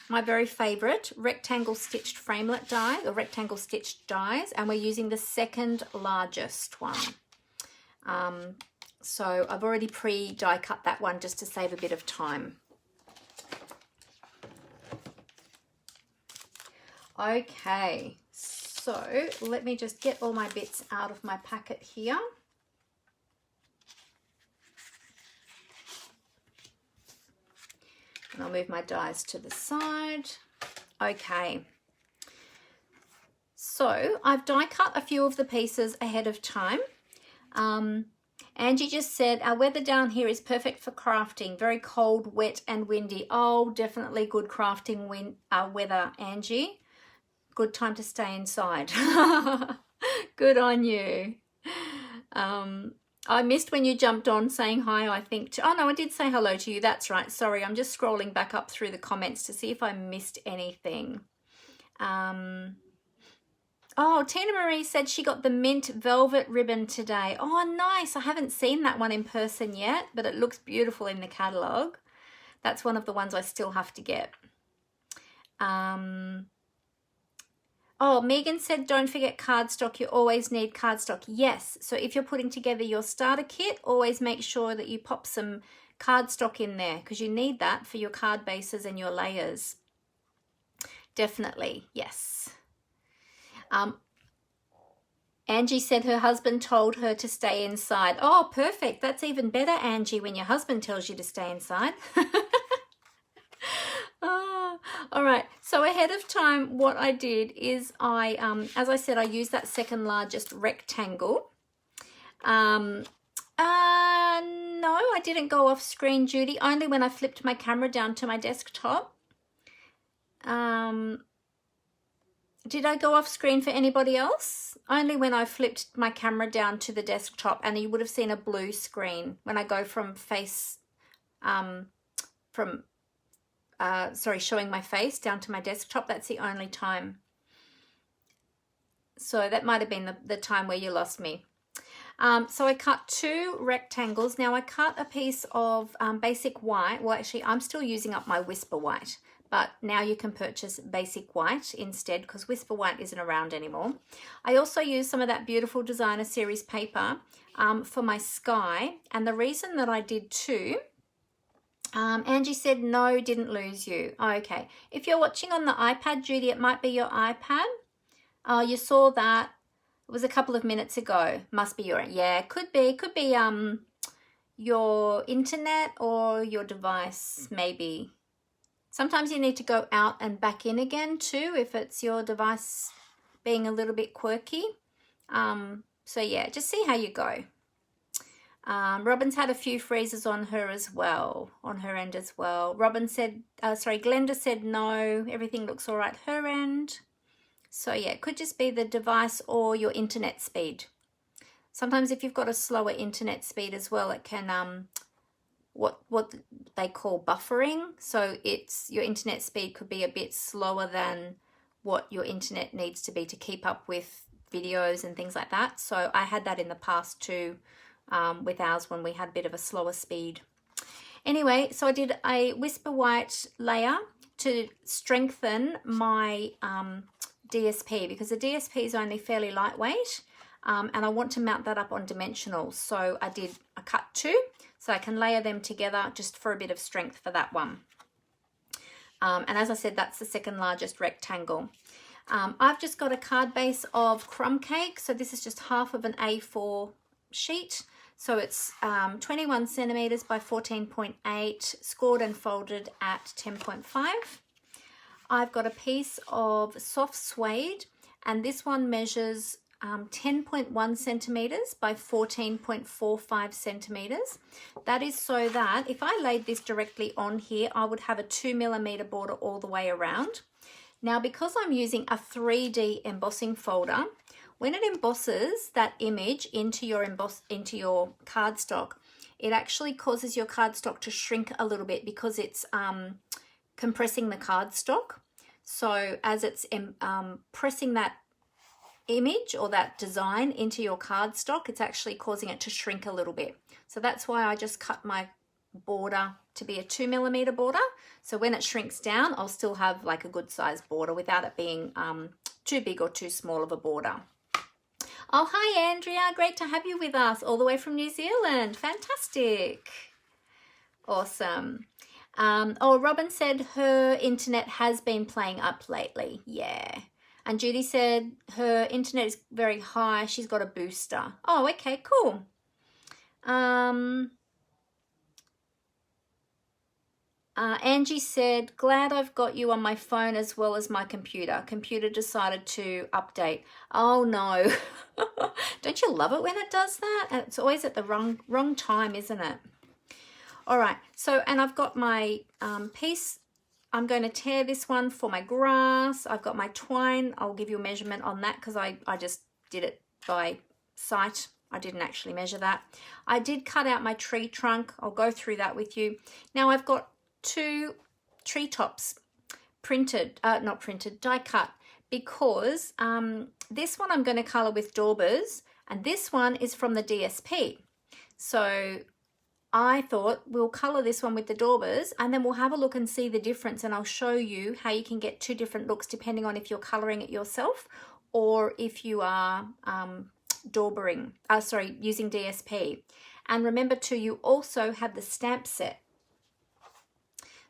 my very favorite rectangle stitched framelit die, the rectangle stitched dies, and we're using the 2nd largest one. So I've already pre-die cut that one just to save a bit of time. Okay, so let me just get all my bits out of my packet here. And I'll move my dies to the side. Okay, so I've die cut a few of the pieces ahead of time. Angie just said, our weather down here is perfect for crafting. Very cold, wet and windy. Oh, definitely good crafting weather, Angie. Good time to stay inside. Good on you. I missed when you jumped on saying hi, I think. Oh, no, I did say hello to you. That's right. Sorry, I'm just scrolling back up through the comments to see if I missed anything. Oh, Tina Marie said she got the mint velvet ribbon today. Oh, nice. I haven't seen that one in person yet, but it looks beautiful in the catalogue. That's one of the ones I still have to get. Oh, Megan said, don't forget cardstock. You always need cardstock. Yes. So if you're putting together your starter kit, always make sure that you pop some cardstock in there because you need that for your card bases and your layers. Definitely. Yes. Angie said her husband told her to stay inside. Oh, perfect. That's even better, Angie, when your husband tells you to stay inside. Oh, all right, so ahead of time what I did is I as I said, I used that 2nd largest rectangle. No, I didn't go off screen, Judy, only when I flipped my camera down to my desktop. Did I go off screen for anybody else? Only when I flipped my camera down to the desktop, and you would have seen a blue screen when I go from face showing my face down to my desktop. That's the only time. So that might have been the time where you lost me. So I cut 2 rectangles. Now I cut a piece of basic white. Well, actually, I'm still using up my Whisper White, but now you can purchase basic white instead because Whisper White isn't around anymore. I also used some of that beautiful designer series paper for my sky, and the reason that I did 2, Angie said, no, didn't lose you. Oh, okay. If you're watching on the iPad, Judy, it might be your iPad. Oh, you saw that. It was a couple of minutes ago. Must be your, yeah, could be your internet or your device, maybe. Sometimes you need to go out and back in again too if it's your device being a little bit quirky. So yeah, just see how you go. Robin's had a few freezes on her as well, on her end as well. Robin said, Glenda said no, everything looks all right her end. So yeah, it could just be the device or your internet speed. Sometimes if you've got a slower internet speed as well, it can, what they call buffering. So it's your internet speed could be a bit slower than what your internet needs to be to keep up with videos and things like that. So I had that in the past too, with ours when we had a bit of a slower speed. Anyway, so I did a Whisper White layer to strengthen my DSP, because the DSP is only fairly lightweight, and I want to mount that up on dimensional. So I cut 2 so I can layer them together just for a bit of strength for that one. And as I said, that's the second largest rectangle. I've just got a card base of crumb cake. So this is just half of an A4 sheet. So it's 21 centimeters by 14.8, scored and folded at 10.5. I've got a piece of soft suede, and this one measures 10.1 centimeters by 14.45 centimeters. That is so that if I laid this directly on here, I would have a 2mm border all the way around. Now, because I'm using a 3D embossing folder, when it embosses that image into your cardstock, it actually causes your cardstock to shrink a little bit because it's compressing the cardstock. So as it's pressing that image or that design into your cardstock, it's actually causing it to shrink a little bit. So that's why I just cut my border to be a 2mm border. So when it shrinks down, I'll still have like a good size border without it being too big or too small of a border. Oh, hi Andrea, great to have you with us all the way from New Zealand. Fantastic. Awesome. Oh, Robin said her internet has been playing up lately. Yeah. And Judy said her internet is very high. She's got a booster. Oh, okay, cool. Angie said, glad I've got you on my phone as well as my computer. Computer decided to update. Oh no. Don't you love it when it does that? It's always at the wrong time, isn't it? All right, so, and I've got my piece. I'm going to tear this one for my grass. I've got my twine. I'll give you a measurement on that because I just did it by sight. I didn't actually measure that. I did cut out my tree trunk. I'll go through that with you. Now I've got 2 tree tops printed, not printed, die cut, because this one I'm going to color with Daubers and this one is from the DSP. So I thought we'll color this one with the Daubers and then we'll have a look and see the difference, and I'll show you how you can get 2 different looks depending on if you're coloring it yourself or if you are using DSP. And remember too, you also have the stamp set.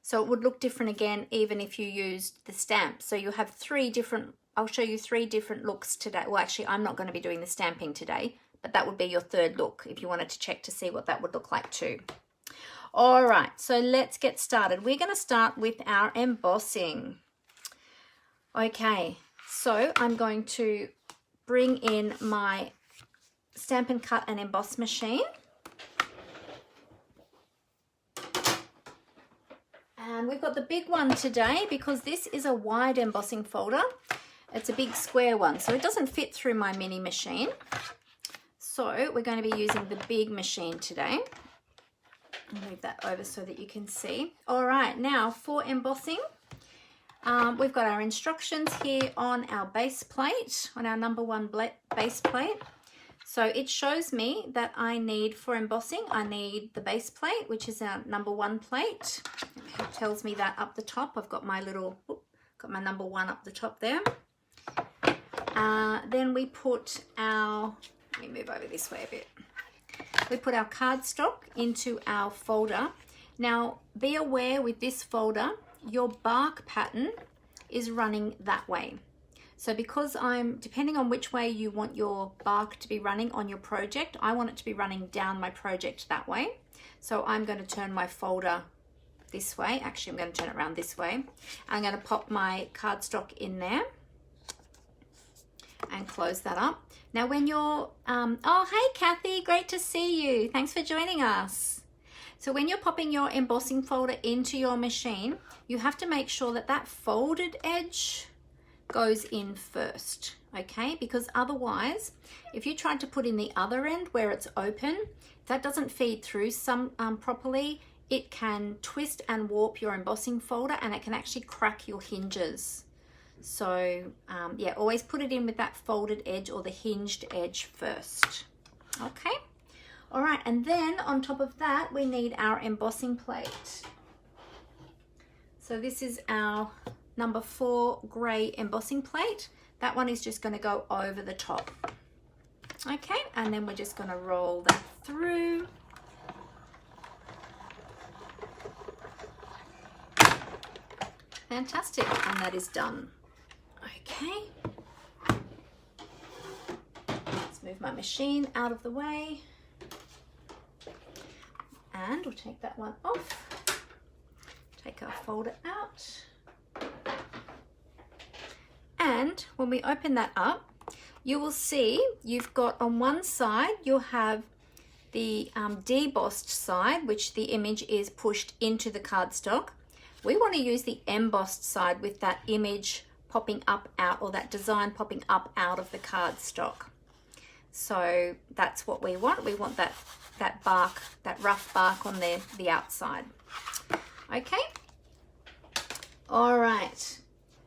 So it would look different again even if you used the stamp. So you have 3 different, I'll show you 3 different looks today. Well, actually, I'm not going to be doing the stamping today, but that would be your 3rd look if you wanted to check to see what that would look like too. All right, so let's get started. We're going to start with our embossing. Okay, so I'm going to bring in my Stampin' Cut and Emboss machine. And we've got the big one today because this is a wide embossing folder. It's a big square one, so it doesn't fit through my mini machine. So we're going to be using the big machine today. I'll move that over so that you can see. All right, now for embossing, we've got our instructions here on our base plate, on our number 1 base plate. So it shows me that I need, for embossing, I need the base plate, which is our number 1 plate. It tells me that up the top. I've got my little, got my number 1 up the top there. Then we put our, let me move over this way a bit. We put our cardstock into our folder. Now, be aware with this folder, your bark pattern is running that way. So because depending on which way you want your bark to be running on your project, I want it to be running down my project that way. So I'm going to turn my folder this way. Actually, I'm going to turn it around this way. I'm going to pop my cardstock in there and close that up. Now when you're, oh, hey Kathy, great to see you. Thanks for joining us. So when you're popping your embossing folder into your machine, you have to make sure that that folded edge goes in first, okay? Because otherwise, if you tried to put in the other end where it's open, if that doesn't feed through properly, it can twist and warp your embossing folder and it can actually crack your hinges. So yeah, always put it in with that folded edge or the hinged edge first. Okay, all right, and then on top of that, we need our embossing plate. So this is our number 4 gray embossing plate. That one is just going to go over the top. Okay, and then we're just going to roll that through. Fantastic, and that is done. Okay, let's move my machine out of the way and we'll take that one off. Take our folder out, and when we open that up, you will see you've got on one side, you'll have the debossed side, which the image is pushed into the cardstock. We want to use the embossed side with that image popping up out, or that design popping up out of the cardstock. So that's what we want. We want that bark, that rough bark on the outside. Okay. All right.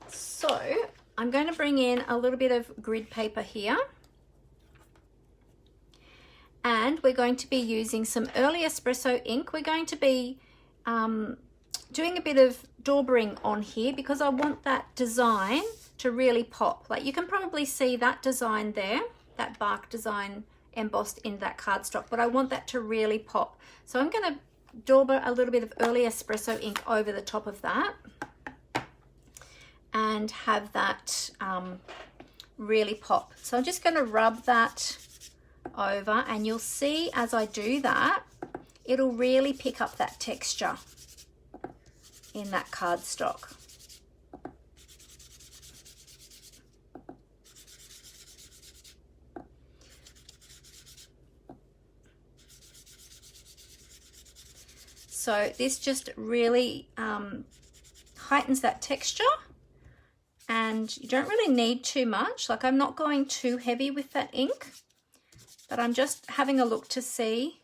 So I'm going to bring in a little bit of grid paper here. And we're going to be using some early espresso ink. We're going to be doing a bit of daubering on here because I want that design to really pop. Like you can probably see that design there, that bark design embossed in that cardstock, but I want that to really pop. So I'm going to dauber a little bit of early espresso ink over the top of that and have that really pop. So I'm just going to rub that over, and you'll see as I do that, it'll really pick up that texture in that cardstock. So this just really heightens that texture, and you don't really need too much. Like I'm not going too heavy with that ink, but I'm just having a look to see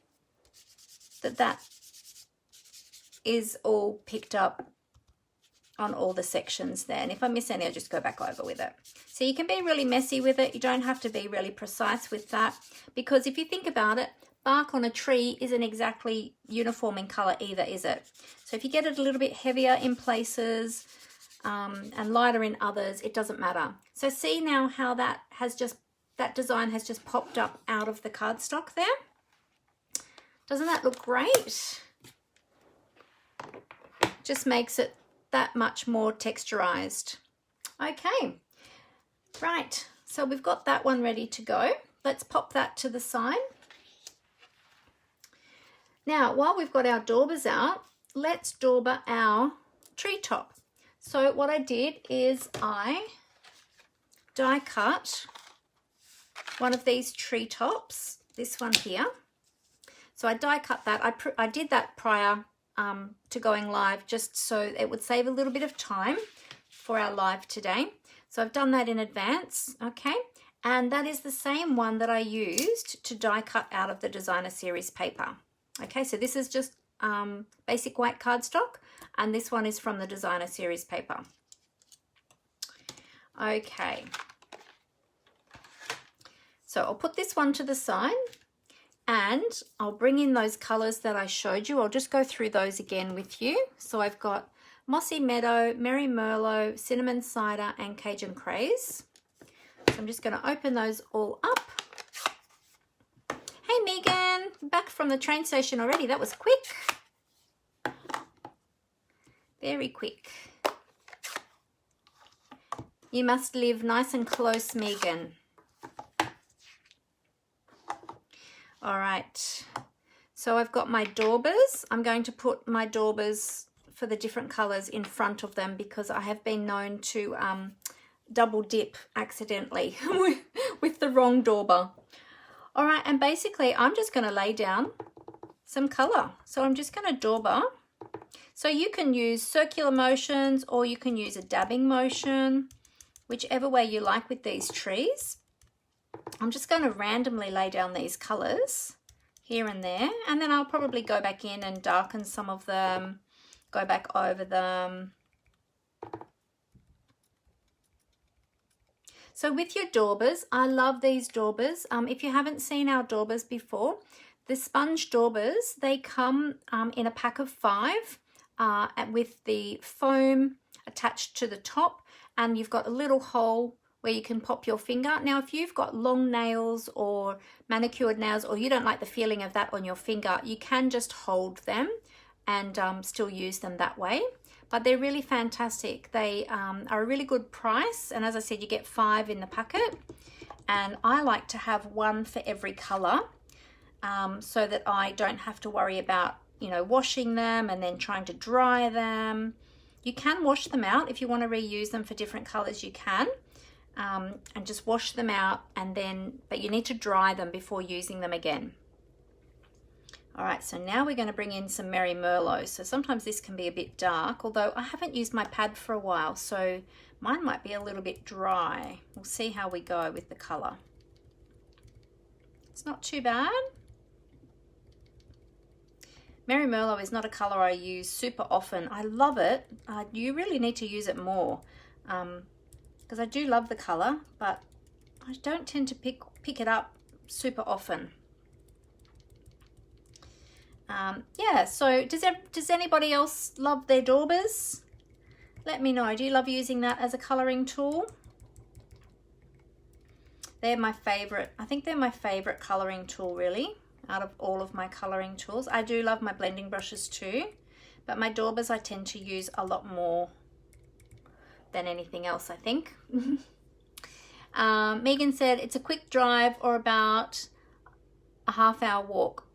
that that is all picked up on all the sections there. And if I miss any, I'll just go back over with it. So you can be really messy with it. You don't have to be really precise with that, because if you think about it, bark on a tree isn't exactly uniform in color either, is it? So if you get it a little bit heavier in places and lighter in others, it doesn't matter. So see now how that design has just popped up out of the cardstock there. Doesn't that look great? Just makes it that much more texturized. Okay, right, so we've got that one ready to go. Let's pop that to the side. Now, while we've got our daubers out, let's dauber our treetop. So what I did is I die cut one of these treetops, this one here. So I die cut that. I did that prior to going live, just so it would save a little bit of time for our live today. So I've done that in advance, okay? And that is the same one that I used to die cut out of the designer series paper. Okay, so this is just basic white cardstock, and this one is from the designer series paper. Okay, so I'll put this one to the side, and I'll bring in those colors that I showed you. I'll just go through those again with you. So I've got Mossy Meadow, Merry Merlot, Cinnamon Cider, and Cajun Craze. So I'm just going to open those all up. Hey Megan, back from the train station already. That was quick. Very quick. You must live nice and close, Megan. All right, so I've got my daubers. I'm going to put my daubers for the different colors in front of them, because I have been known to double dip accidentally with the wrong dauber. All right, and basically I'm just going to lay down some color. So I'm just going to dauber. So you can use circular motions or you can use a dabbing motion, whichever way you like with these trees. I'm just going to randomly lay down these colors here and there, and then I'll probably go back in and darken some of them, go back over them. So with your daubers, I love these daubers. If you haven't seen our daubers before, the sponge daubers, they come in a pack of 5 with the foam attached to the top, and you've got a little hole where you can pop your finger. Now, if you've got long nails or manicured nails, or you don't like the feeling of that on your finger, you can just hold them and still use them that way. But they're really fantastic. They are a really good price. And as I said, you get 5 in the packet. And I like to have 1 for every color so that I don't have to worry about, you know, washing them and then trying to dry them. You can wash them out. If you want to reuse them for different colors, you can. And just wash them out, and then, but you need to dry them before using them again. All right, so now we're going to bring in some Merry Merlot. So sometimes this can be a bit dark, although I haven't used my pad for a while, so mine might be a little bit dry. We'll see how we go with the color. It's not too bad. Merry Merlot is not a color I use super often. I love it. You really need to use it more. Because I do love the color, but I don't tend to pick it up super often. Yeah, so does anybody else love their daubers? Let me know. Do you love using that as a coloring tool? They're my favorite. I think they're my favorite coloring tool, really, out of all of my coloring tools. I do love my blending brushes too, but my daubers I tend to use a lot more than anything else, I think. Megan said it's a quick drive or about a half-hour walk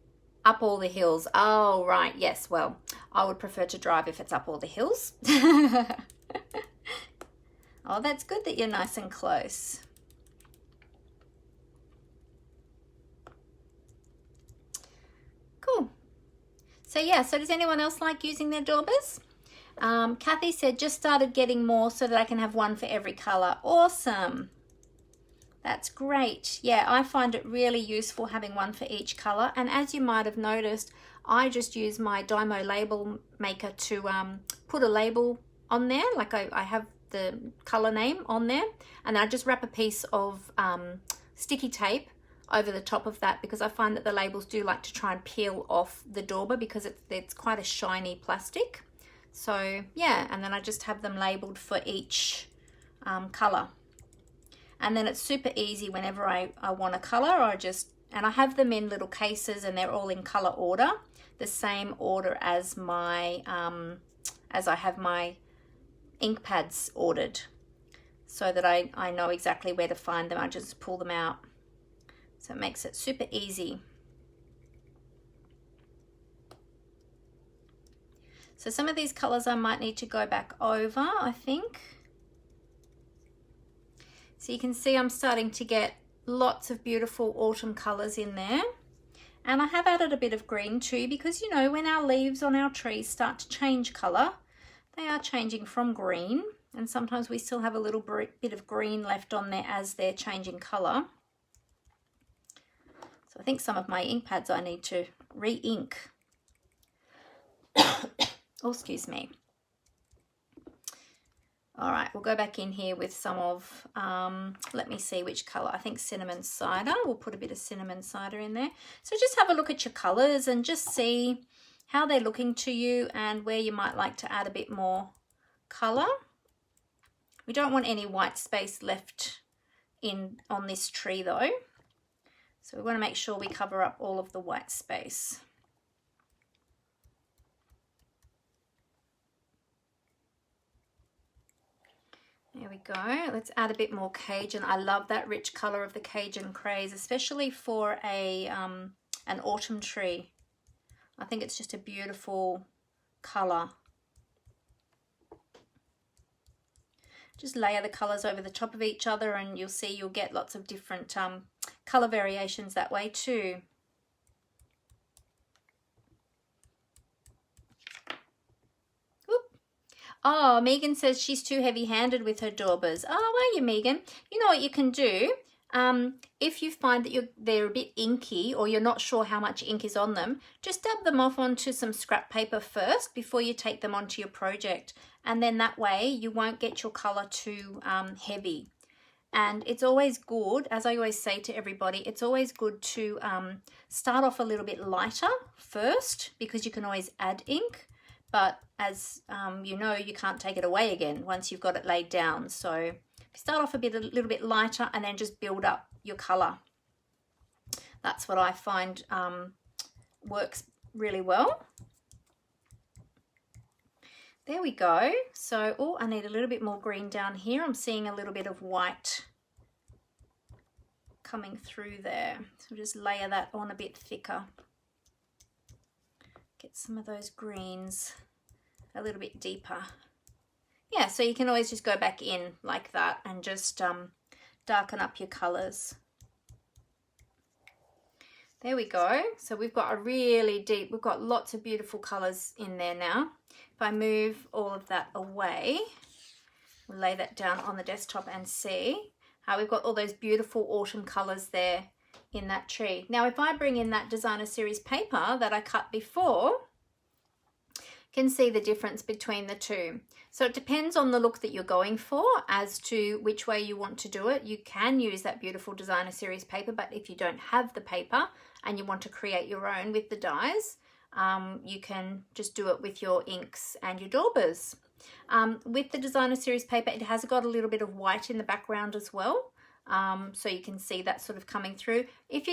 up all the hills. Oh, right. Yes. Well, I would prefer to drive if it's up all the hills. Oh, that's good that you're nice and close. Cool. So yeah, so does anyone else like using their daubers? Kathy said, just started getting more so that I can have 1 for every color. Awesome. That's great. Yeah, I find it really useful having 1 for each color. And as you might have noticed, I just use my Dymo label maker to put a label on there. Like I have the color name on there, and I just wrap a piece of sticky tape over the top of that, because I find that the labels do like to try and peel off the dauber because it's quite a shiny plastic. So yeah, and then I just have them labeled for each color. And then it's super easy whenever I want a color, and I have them in little cases, and they're all in color order, the same order as my, as I have my ink pads ordered, so that I know exactly where to find them. I just pull them out. So it makes it super easy. So some of these colors I might need to go back over, I think. So you can see I'm starting to get lots of beautiful autumn colors in there. And I have added a bit of green too, because you know, when our leaves on our trees start to change color, they are changing from green, and sometimes we still have a little bit of green left on there as they're changing color. So I think some of my ink pads I need to re-ink. Oh, excuse me. All right, we'll go back in here with some of, let me see which color. I think cinnamon cider. We'll put a bit of cinnamon cider in there. So just have a look at your colors and just see how they're looking to you and where you might like to add a bit more color. We don't want any white space left on this tree though. So we want to make sure we cover up all of the white space. There we go. Let's add a bit more Cajun. I love that rich color of the Cajun craze, especially for an autumn tree. I think it's just a beautiful color. just layer the colors over the top of each other, and you'll see you'll get lots of different color variations that way too. Oh, Megan says she's too heavy-handed with her daubers. Oh, are you, Megan? You know what you can do? If you find that they're a bit inky, or you're not sure how much ink is on them, just dab them off onto some scrap paper first before you take them onto your project. And then that way you won't get your color too heavy. And it's always good, as I always say to everybody, it's always good to start off a little bit lighter first, because you can always add ink. But as you know, you can't take it away again once you've got it laid down. So start off a little bit lighter and then just build up your color. That's what I find works really well. There we go. So, oh, I need a little bit more green down here. I'm seeing a little bit of white coming through there. So just layer that on a bit thicker. Get some of those greens a little bit deeper. Yeah, so you can always just go back in like that and just darken up your colors. There we go. So we've got a really deep, we've got lots of beautiful colors in there now. If I move all of that away, we'll lay that down on the desktop and see how we've got all those beautiful autumn colors there in that tree. Now, if I bring in that designer series paper that I cut before, you can see the difference between the two. So it depends on the look that you're going for as to which way you want to do it. You can use that beautiful designer series paper, but if you don't have the paper and you want to create your own with the dies, you can just do it with your inks and your daubers. With the designer series paper, it has got a little bit of white in the background as well. So you can see that sort of coming through. If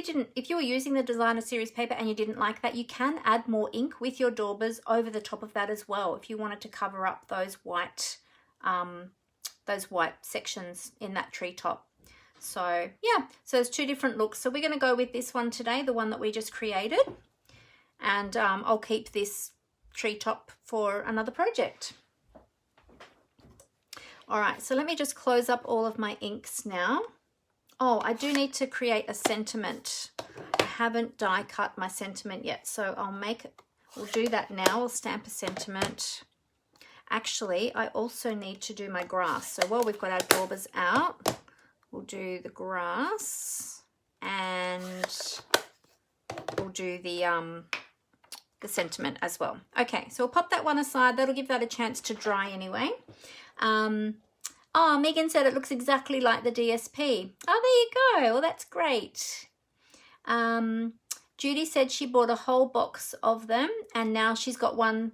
you were using the designer series paper and you didn't like that, you can add more ink with your daubers over the top of that as well, if you wanted to cover up those white sections in that treetop. So yeah, so there's two different looks. So we're going to go with this one today, the one that we just created, and I'll keep this treetop for another project. All right, so let me just close up all of my inks now. Oh, I do need to create a sentiment. I haven't die cut my sentiment yet, so we'll do that now. I'll stamp a sentiment. Actually, I also need to do my grass. So while we've got our daubers out, we'll do the grass and we'll do the sentiment as well. Okay, so we'll pop that one aside. That'll give that a chance to dry anyway. Oh, Megan said it looks exactly like the DSP. Oh, there you go. Well, that's great. Judy said she bought a whole box of them, and now she's got one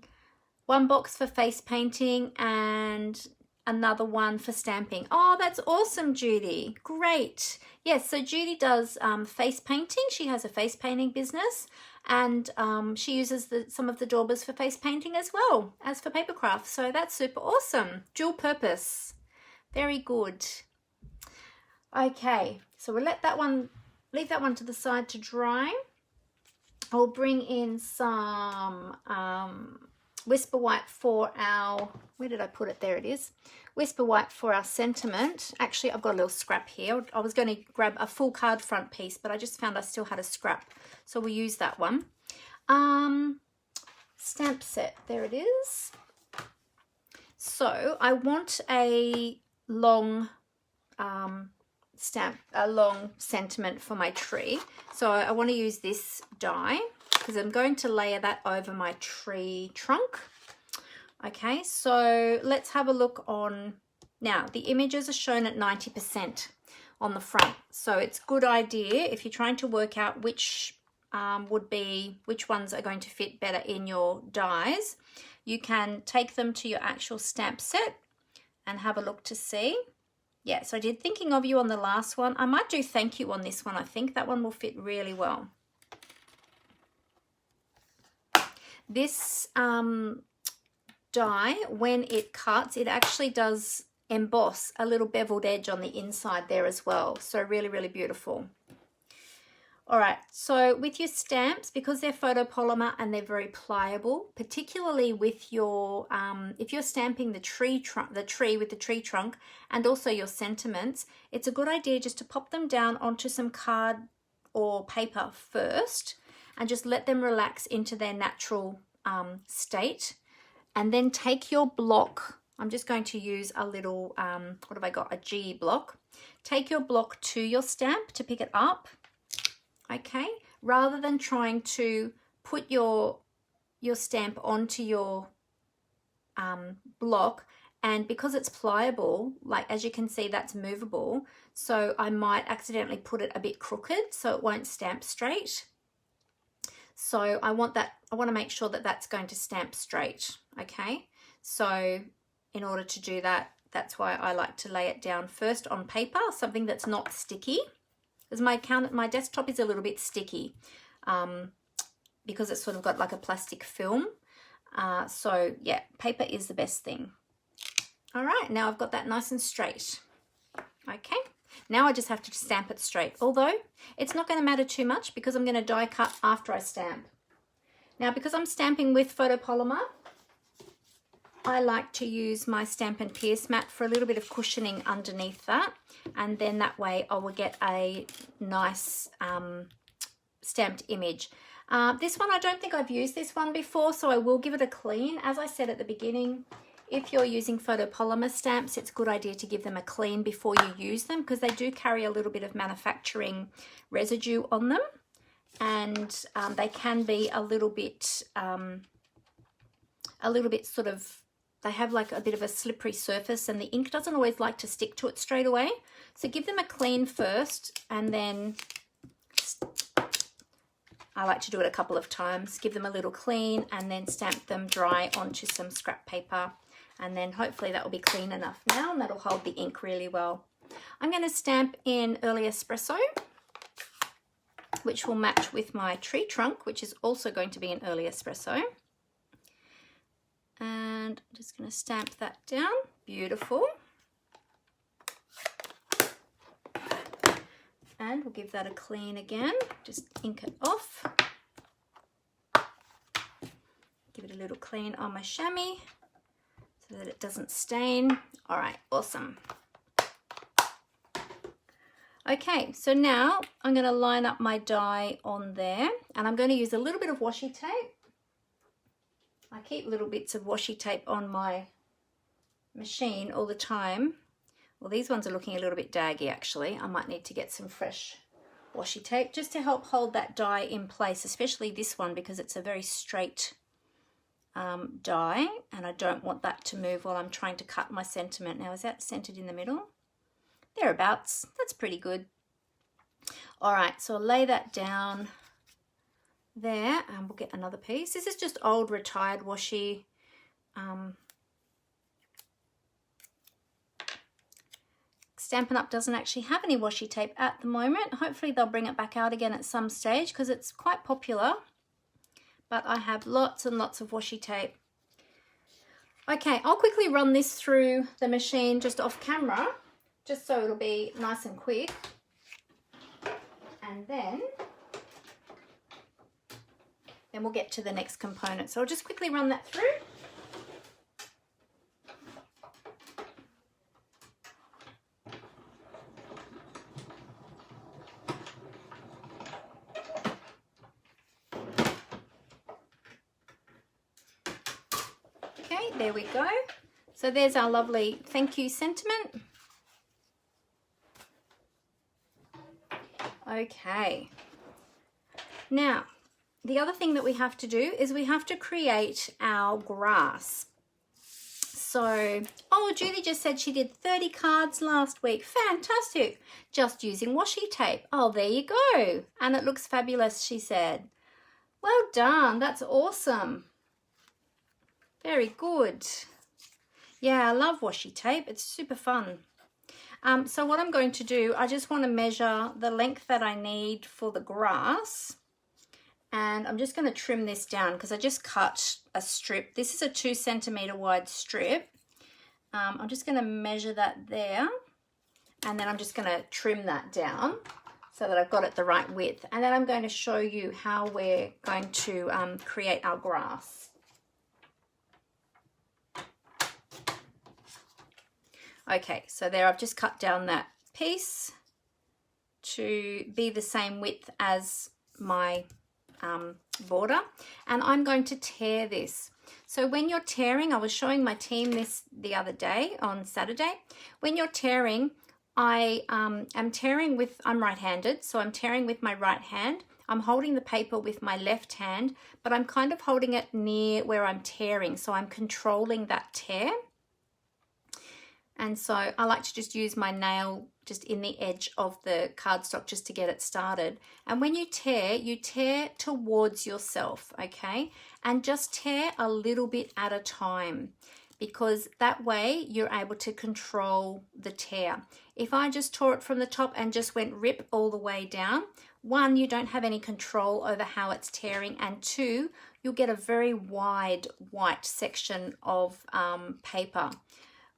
box for face painting and another one for stamping. Oh, that's awesome, Judy. Great. Yes, so Judy does face painting. She has a face painting business, and she uses some of the daubers for face painting as well as for paper craft. So that's super awesome. Dual purpose. Very good. Okay, so we'll leave that one to the side to dry. I'll bring in some Whisper White for our, where did I put it? There it is. Whisper White for our sentiment. Actually, I've got a little scrap here. I was going to grab a full card front piece, but I just found I still had a scrap. So we'll use that one. Stamp set, there it is. So I want a long long sentiment for my tree. So I want to use this die because I'm going to layer that over my tree trunk. Okay, so let's have a look on, now the images are shown at 90% on the front. So it's a good idea if you're trying to work out which ones are going to fit better in your dies. You can take them to your actual stamp set and have a look to see. Yeah, so I did Thinking of You on the last one. I might do Thank You on this one. I think that one will fit really well. This die, when it cuts, it actually does emboss a little beveled edge on the inside there as well. So really, really beautiful. All right, so with your stamps, because they're photopolymer and they're very pliable, particularly with your, if you're stamping the tree with the tree trunk and also your sentiments, it's a good idea just to pop them down onto some card or paper first and just let them relax into their natural state. And then take your block. I'm just going to use a little, what have I got? A G block. Take your block to your stamp to pick it up. Okay, rather than trying to put your stamp onto your block, and because it's pliable, like as you can see, that's movable, so I might accidentally put it a bit crooked so it won't stamp straight. So I want to make sure that that's going to stamp straight. Okay, so in order to do that, that's why I like to lay it down first on paper, something that's not sticky. Because my desktop is a little bit sticky because it's sort of got like a plastic film. So yeah, paper is the best thing. All right, now I've got that nice and straight. Okay, now I just have to stamp it straight. Although it's not going to matter too much because I'm going to die cut after I stamp. Now because I'm stamping with photopolymer, I like to use my Stampin' Pierce mat for a little bit of cushioning underneath that, and then that way I will get a nice stamped image. This one, I don't think I've used this one before, so I will give it a clean. As I said at the beginning, if you're using photopolymer stamps, it's a good idea to give them a clean before you use them because they do carry a little bit of manufacturing residue on them, and they can be a little bit sort of, they have like a bit of a slippery surface and the ink doesn't always like to stick to it straight away. So give them a clean first, and then I like to do it a couple of times. Give them a little clean and then stamp them dry onto some scrap paper, and then hopefully that will be clean enough now and that'll hold the ink really well. I'm going to stamp in Early Espresso, which will match with my tree trunk, which is also going to be an Early Espresso. And I'm just going to stamp that down. Beautiful. And we'll give that a clean again. Just ink it off. Give it a little clean on my chamois so that it doesn't stain. All right, awesome. Okay, so now I'm going to line up my die on there, and I'm going to use a little bit of washi tape. I keep little bits of washi tape on my machine all the time. Well, these ones are looking a little bit daggy actually. I might need to get some fresh washi tape just to help hold that die in place, especially this one because it's a very straight die, and I don't want that to move while I'm trying to cut my sentiment. Now, is that centered in the middle? Thereabouts. That's pretty good. All right, so I'll lay that down there, and we'll get another piece. This is just old retired washi. Stampin' Up doesn't actually have any washi tape at the moment. Hopefully they'll bring it back out again at some stage because it's quite popular, but I have lots and lots of washi tape. Okay, I'll quickly run this through the machine just off camera, just so it'll be nice and quick, and then we'll get to the next component. So I'll just quickly run that through. Okay, there we go. So there's our lovely thank you sentiment. Okay. Now, the other thing that we have to do is we have to create our grass. So, oh, Judy just said she did 30 cards last week. Fantastic. Just using washi tape. Oh, there you go. And it looks fabulous, she said. Well done. That's awesome. Very good. Yeah, I love washi tape. It's super fun. So what I'm going to do, I just want to measure the length that I need for the grass. And I'm just going to trim this down because I just cut a strip. This is a 2 centimeter wide strip. I'm just going to measure that there, and then I'm just going to trim that down so that I've got it the right width. And then I'm going to show you how we're going to create our grass. Okay, so there I've just cut down that piece to be the same width as my border, and I'm going to tear this. So when you're tearing, I was showing my team this the other day on Saturday. When you're tearing, I am tearing with, I'm right-handed, so I'm tearing with my right hand. I'm holding the paper with my left hand, but I'm kind of holding it near where I'm tearing, so I'm controlling that tear. And so I like to just use my nail just in the edge of the cardstock just to get it started. And when you tear towards yourself, okay? And just tear a little bit at a time, because that way you're able to control the tear. If I just tore it from the top and just went rip all the way down, one, you don't have any control over how it's tearing, and two, you'll get a very wide white section of paper,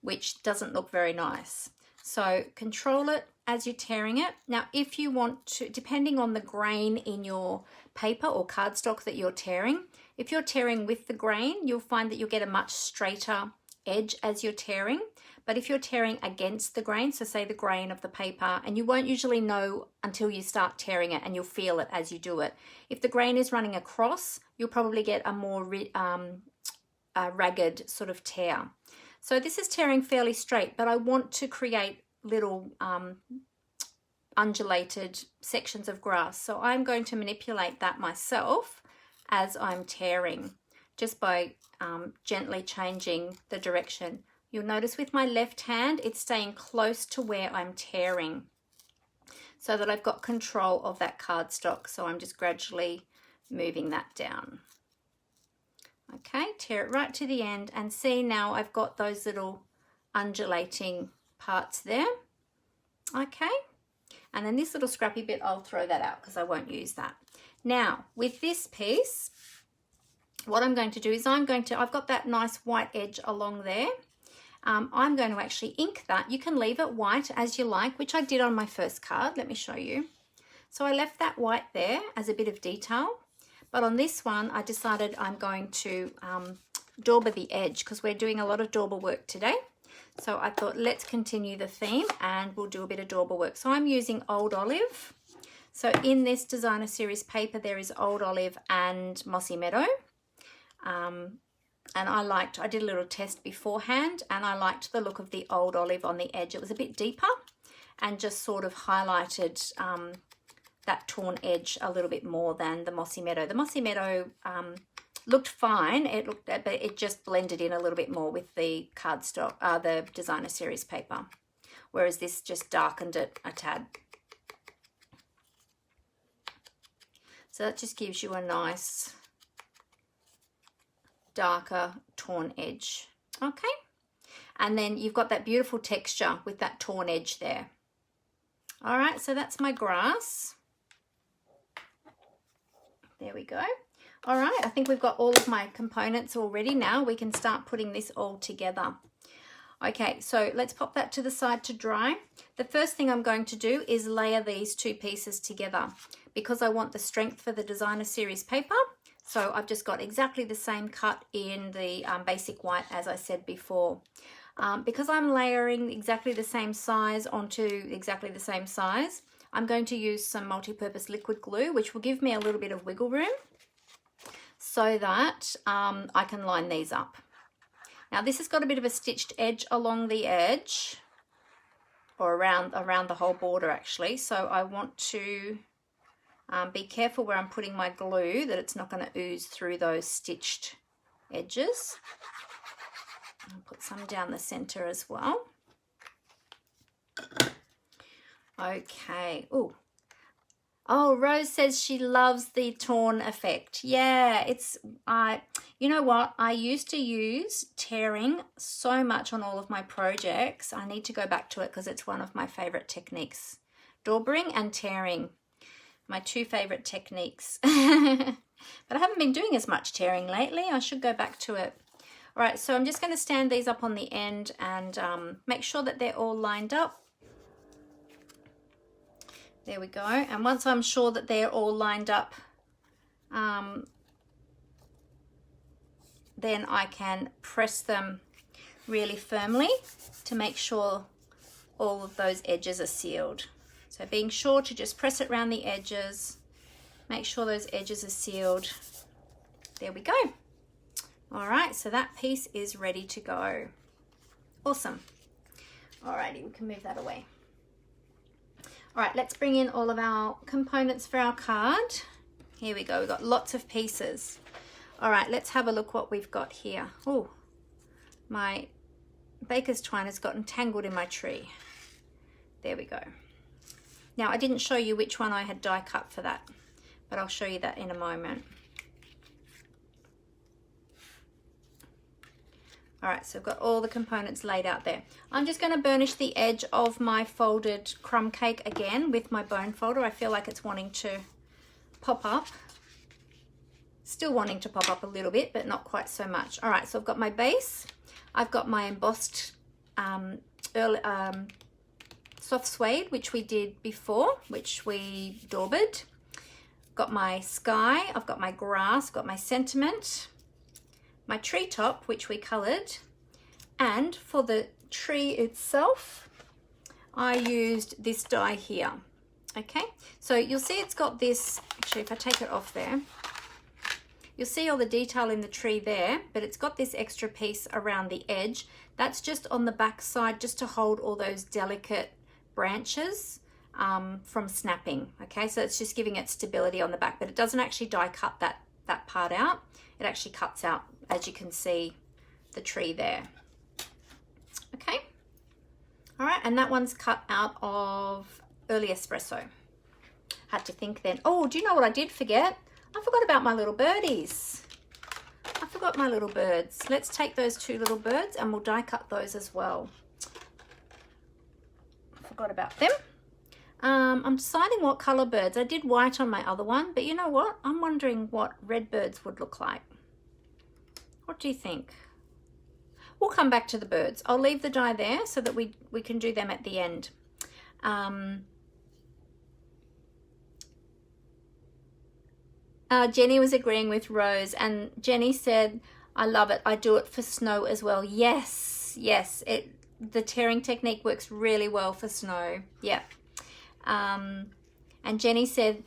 which doesn't look very nice. So control it as you're tearing it. Now, if you want to, depending on the grain in your paper or cardstock that you're tearing, if you're tearing with the grain, you'll find that you'll get a much straighter edge as you're tearing. But if you're tearing against the grain, so say the grain of the paper, and you won't usually know until you start tearing it, and you'll feel it as you do it. If the grain is running across, you'll probably get a more ragged sort of tear. So this is tearing fairly straight, but I want to create little undulated sections of grass. So I'm going to manipulate that myself as I'm tearing, just by gently changing the direction. You'll notice with my left hand, it's staying close to where I'm tearing, so that I've got control of that cardstock. So I'm just gradually moving that down. Okay, tear it right to the end, and see now I've got those little undulating parts there. Okay, and then this little scrappy bit, I'll throw that out because I won't use that. Now, with this piece, what I'm going to do is I've got that nice white edge along there. I'm going to actually ink that. You can leave it white as you like, which I did on my first card. Let me show you. So I left that white there as a bit of detail. But on this one, I decided I'm going to dauber the edge, because we're doing a lot of dauber work today. So I thought, let's continue the theme and we'll do a bit of dauber work. So I'm using Old Olive. So in this designer series paper, there is Old Olive and Mossy Meadow. And I did a little test beforehand, and I liked the look of the Old Olive on the edge. It was a bit deeper and just sort of highlighted that torn edge a little bit more than the Mossy Meadow. The Mossy Meadow looked fine, but it just blended in a little bit more with the cardstock, the designer series paper, whereas this just darkened it a tad. So that just gives you a nice darker torn edge. Okay, and then you've got that beautiful texture with that torn edge there. All right, so that's my grass. There we go. All right, I think we've got all of my components already. Now we can start putting this all together. Okay, so let's pop that to the side to dry. The first thing I'm going to do is layer these two pieces together, because I want the strength for the designer series paper. So I've just got exactly the same cut in the basic white as I said before. Because I'm layering exactly the same size onto exactly the same size, I'm going to use some multi-purpose liquid glue, which will give me a little bit of wiggle room so that I can line these up. Now this has got a bit of a stitched edge along the edge, or around the whole border actually, so I want to be careful where I'm putting my glue, that it's not going to ooze through those stitched edges. I'll put some down the center as well. Okay. Ooh. Oh, Rose says she loves the torn effect. Yeah, you know what? I used to use tearing so much on all of my projects. I need to go back to it because it's one of my favorite techniques. Daubering and tearing, my two favorite techniques. But I haven't been doing as much tearing lately. I should go back to it. All right, so I'm just going to stand these up on the end and make sure that they're all lined up. There we go. And once I'm sure that they're all lined up, then I can press them really firmly to make sure all of those edges are sealed. So being sure to just press it around the edges, make sure those edges are sealed. There we go. All right, so that piece is ready to go. Awesome. Alrighty, we can move that away. All right, let's bring in all of our components for our card. Here we go, we've got lots of pieces. All right, let's have a look what we've got here. Oh, my baker's twine has gotten tangled in my tree. There we go. Now, I didn't show you which one I had die cut for that, but I'll show you that in a moment. All right, so I've got all the components laid out there. I'm just going to burnish the edge of my folded crumb cake again with my bone folder. I feel like it's wanting to pop up. Still wanting to pop up a little bit, but not quite so much. All right, so I've got my base. I've got my embossed soft suede, which we did before, which we daubered. Got my sky, I've got my grass, got my sentiment, my treetop, which we colored, and for the tree itself, I used this die here. Okay, so you'll see it's got this, actually if I take it off there, you'll see all the detail in the tree there, but it's got this extra piece around the edge. That's just on the back side, just to hold all those delicate branches from snapping. Okay, so it's just giving it stability on the back, but it doesn't actually die cut that part out. It actually cuts out, as you can see, the tree there. Okay, all right, and that one's cut out of early espresso. Had to think then. Oh, do you know what I did forget? I forgot about my little birdies. I forgot my little birds. Let's take those two little birds and we'll die cut those as well. Forgot about them. I'm deciding what color birds. I did white on my other one, but you know what? I'm wondering what red birds would look like. What do you think? We'll come back to the birds. I'll leave the die there so that we can do them at the end. Jenny was agreeing with Rose, and Jenny said, I love it. I do it for snow as well. Yes, yes. The tearing technique works really well for snow. Yeah. And Jenny said,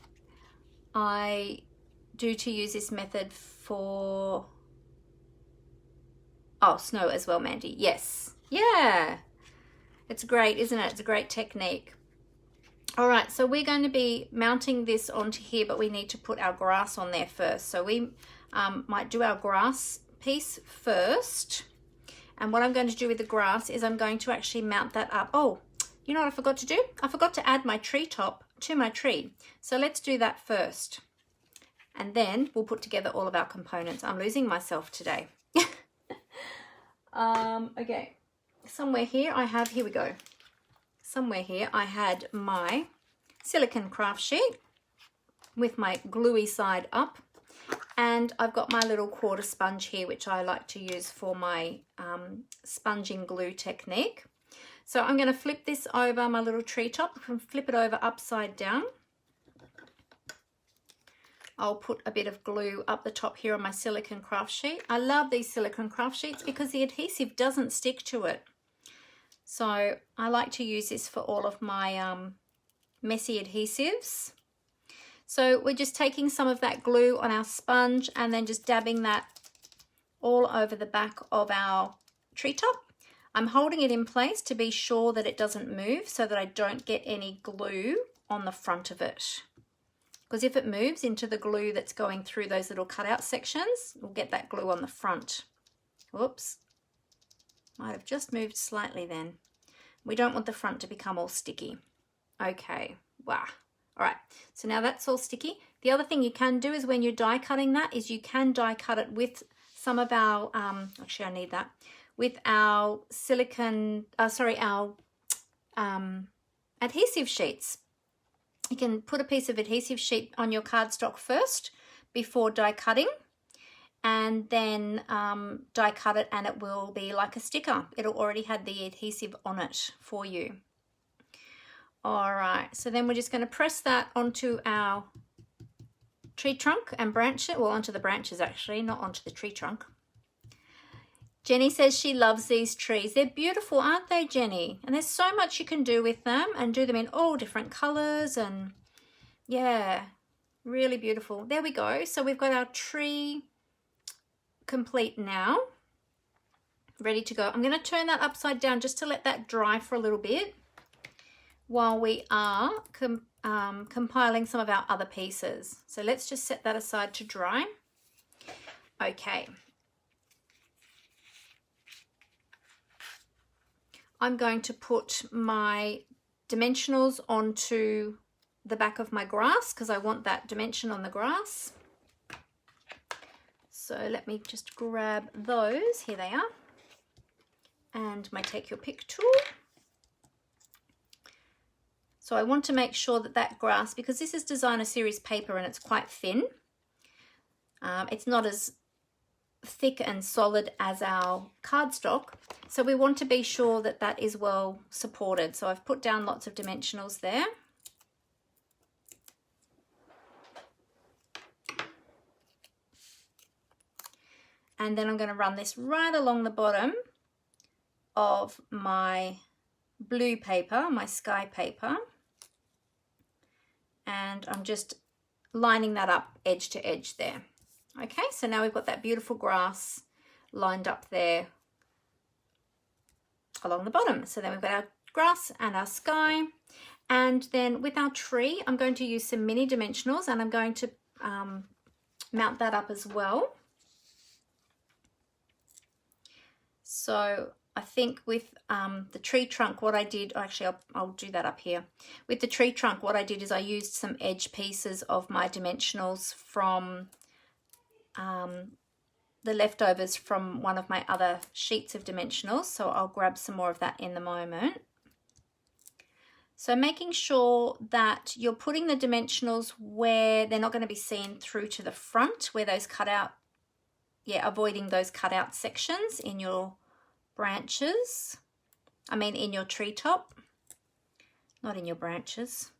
I do to use this method for, oh, snow as well, Mandy. Yes. Yeah. It's great, isn't it? It's a great technique. All right, so we're going to be mounting this onto here, but we need to put our grass on there first. So we might do our grass piece first. And what I'm going to do with the grass is I'm going to actually mount that up. Oh, you know what I forgot to do? I forgot to add my tree top to my tree. So let's do that first. And then we'll put together all of our components. I'm losing myself today. Okay, somewhere here I have, here we go. Somewhere here I had my silicone craft sheet with my gluey side up, and I've got my little quarter sponge here, which I like to use for my sponging glue technique. So I'm going to flip this over my little treetop, flip it over upside down. I'll put a bit of glue up the top here on my silicone craft sheet. I love these silicone craft sheets because the adhesive doesn't stick to it. So I like to use this for all of my messy adhesives. So we're just taking some of that glue on our sponge and then just dabbing that all over the back of our treetop. I'm holding it in place to be sure that it doesn't move so that I don't get any glue on the front of it. Because if it moves into the glue that's going through those little cutout sections, we'll get that glue on the front. Whoops. Might have just moved slightly then. We don't want the front to become all sticky. Okay, wow. All right, so now that's all sticky. The other thing you can do is when you're die cutting that is you can die cut it with some of our, actually I need that, with our silicone, our adhesive sheets. You can put a piece of adhesive sheet on your cardstock first before die cutting, and then die cut it and it will be like a sticker. It'll already have the adhesive on it for you. All right, so then we're just going to press that onto our tree trunk and branch it, well, onto the branches actually, not onto the tree trunk. Jenny says she loves these trees. They're beautiful, aren't they, Jenny? And there's so much you can do with them and do them in all different colors, and yeah, really beautiful. There we go. So we've got our tree complete now, ready to go. I'm going to turn that upside down just to let that dry for a little bit while we are compiling some of our other pieces. So let's just set that aside to dry. Okay. I'm going to put my dimensionals onto the back of my grass because I want that dimension on the grass. So let me just grab those. Here they are. And my Take Your Pick tool. So I want to make sure that that grass, because this is designer series paper and it's quite thin, it's not as thick and solid as our cardstock, so we want to be sure that that is well supported. So I've put down lots of dimensionals there. And then I'm going to run this right along the bottom of my blue paper, my sky paper, and I'm just lining that up edge to edge there. Okay, so now we've got that beautiful grass lined up there along the bottom. So then we've got our grass and our sky. And then with our tree, I'm going to use some mini dimensionals and I'm going to mount that up as well. So I think with the tree trunk, what I did, actually I'll do that up here. With the tree trunk, what I did is I used some edge pieces of my dimensionals from the leftovers from one of my other sheets of dimensionals. So I'll grab some more of that in the moment. So making sure that you're putting the dimensionals where they're not going to be seen through to the front, where those cut out, avoiding those cut out sections in your branches. I mean in your treetop, not in your branches.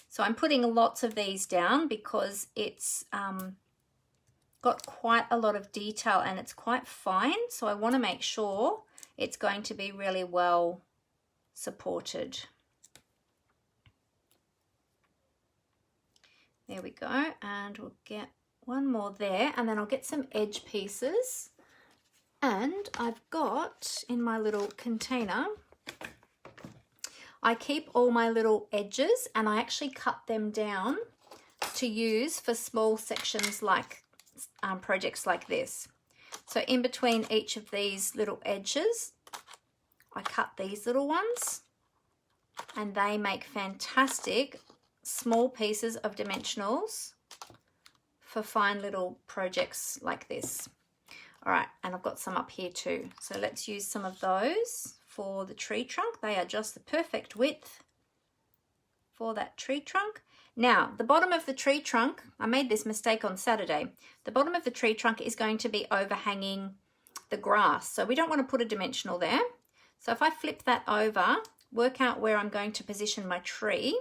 So I'm putting lots of these down because it's got quite a lot of detail and it's quite fine. So I want to make sure it's going to be really well supported. There we go, and we'll get one more there, and then I'll get some edge pieces. And I've got in my little container, I keep all my little edges and I actually cut them down to use for small sections like projects like this. So in between each of these little edges, I cut these little ones and they make fantastic small pieces of dimensionals for fine little projects like this. All right, and I've got some up here too. So let's use some of those for the tree trunk. They are just the perfect width for that tree trunk. Now, the bottom of the tree trunk, I made this mistake on Saturday. The bottom of the tree trunk is going to be overhanging the grass. So we don't want to put a dimensional there. So if I flip that over, work out where I'm going to position my tree,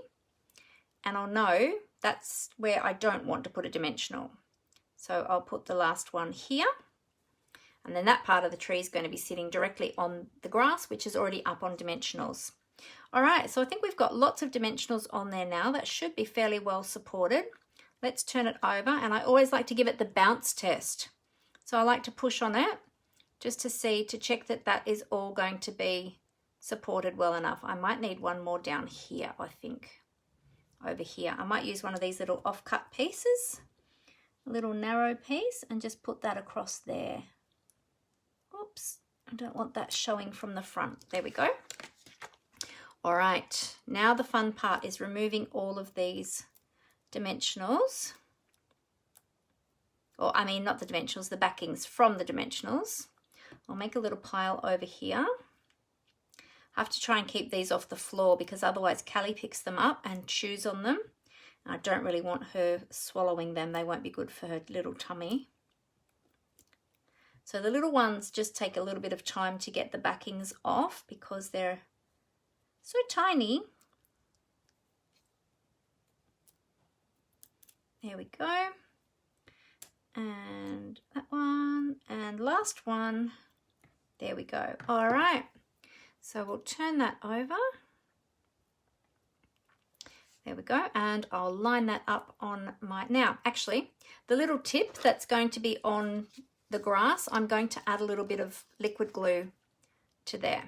and I'll know that's where I don't want to put a dimensional. So I'll put the last one here. And then that part of the tree is going to be sitting directly on the grass, which is already up on dimensionals. All right, so I think we've got lots of dimensionals on there now. That should be fairly well supported. Let's turn it over, and I always like to give it the bounce test. So I like to push on it just to check that that is all going to be supported well enough. I might need one more down here, I think, over here. I might use one of these little offcut pieces, a little narrow piece, and just put that across there. Oops, I don't want that showing from the front. There we go. All right, now the fun part is removing all of these dimensionals. Or I mean, not the dimensionals, the backings from the dimensionals. I'll make a little pile over here. I have to try and keep these off the floor because otherwise Callie picks them up and chews on them. And I don't really want her swallowing them. They won't be good for her little tummy. So the little ones just take a little bit of time to get the backings off because they're so tiny. There we go. And that one, and last one. There we go. All right, so we'll turn that over. There we go, and I'll line that up on my, now actually the little tip that's going to be on the grass, I'm going to add a little bit of liquid glue to there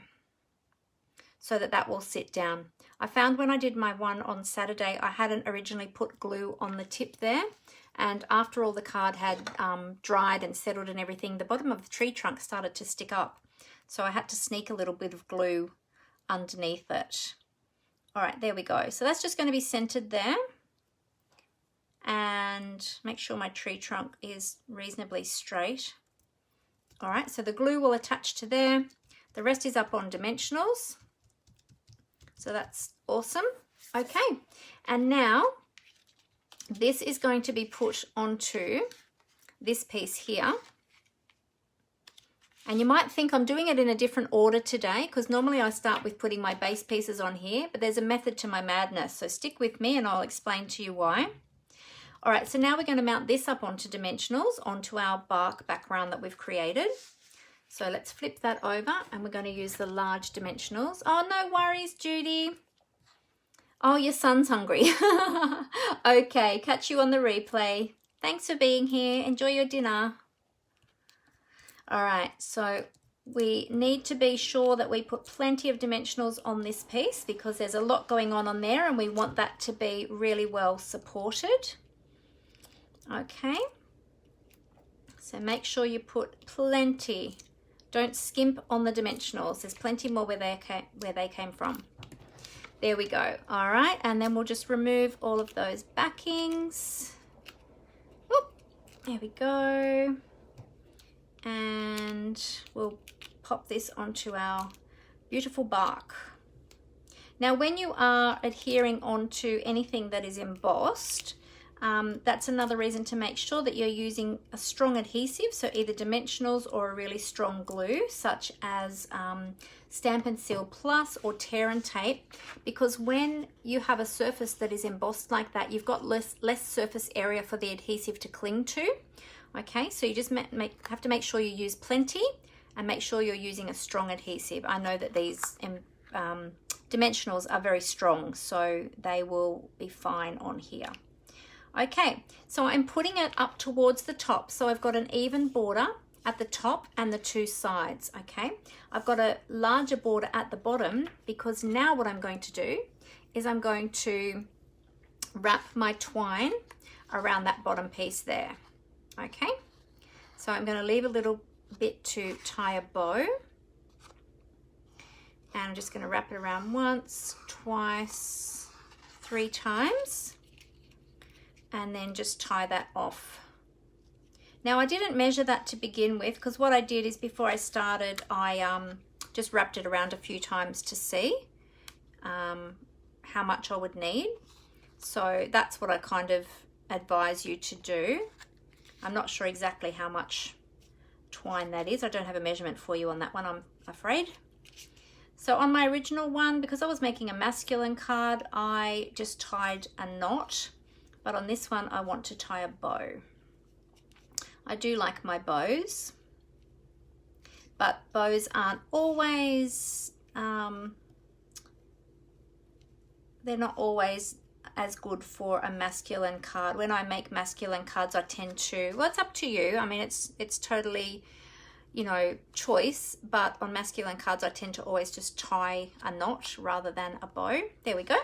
so that that will sit down. I found when I did my one on Saturday, I hadn't originally put glue on the tip there, and after all the card had dried and settled and everything, the bottom of the tree trunk started to stick up. So I had to sneak a little bit of glue underneath it. All right, there we go. So that's just going to be centered there. And make sure my tree trunk is reasonably straight. All right, so the glue will attach to there. The rest is up on dimensionals. So that's awesome. Okay, and now this is going to be put onto this piece here. And you might think I'm doing it in a different order today, because normally I start with putting my base pieces on here, but there's a method to my madness. So stick with me and I'll explain to you why. All right, so now we're going to mount this up onto dimensionals, onto our bark background that we've created. So let's flip that over and we're going to use the large dimensionals. Oh, no worries, Judy. Oh, your son's hungry. Okay, catch you on the replay. Thanks for being here. Enjoy your dinner. All right, so we need to be sure that we put plenty of dimensionals on this piece because there's a lot going on there and we want that to be really well supported. Okay, so make sure you put plenty. Don't skimp on the dimensionals. There's plenty more where they came from. There we go. All right, and then we'll just remove all of those backings. Whoop, there we go. And we'll pop this onto our beautiful bark. Now, when you are adhering onto anything that is embossed, that's another reason to make sure that you're using a strong adhesive, so either dimensionals or a really strong glue, such as Stampin' Seal Plus or Tear and Tape, because when you have a surface that is embossed like that, you've got less surface area for the adhesive to cling to. Okay, so you just have to make sure you use plenty and make sure you're using a strong adhesive. I know that these dimensionals are very strong, so they will be fine on here. Okay, so I'm putting it up towards the top, so I've got an even border at the top and the two sides. Okay, I've got a larger border at the bottom because now what I'm going to do is I'm going to wrap my twine around that bottom piece there. Okay, so I'm going to leave a little bit to tie a bow, and I'm just going to wrap it around once, twice, 3 times, and then just tie that off. Now I didn't measure that to begin with, because what I did is before I started I just wrapped it around a few times to see how much I would need. So that's what I kind of advise you to do. I'm not sure exactly how much twine that is. I don't have a measurement for you on that one, I'm afraid. So on my original one, because I was making a masculine card, I just tied a knot. But on this one, I want to tie a bow. I do like my bows, but bows aren't always, they're not always as good for a masculine card. When I make masculine cards, I tend to, well, it's up to you. I mean, it's totally, you know, choice, but on masculine cards, I tend to always just tie a knot rather than a bow. There we go.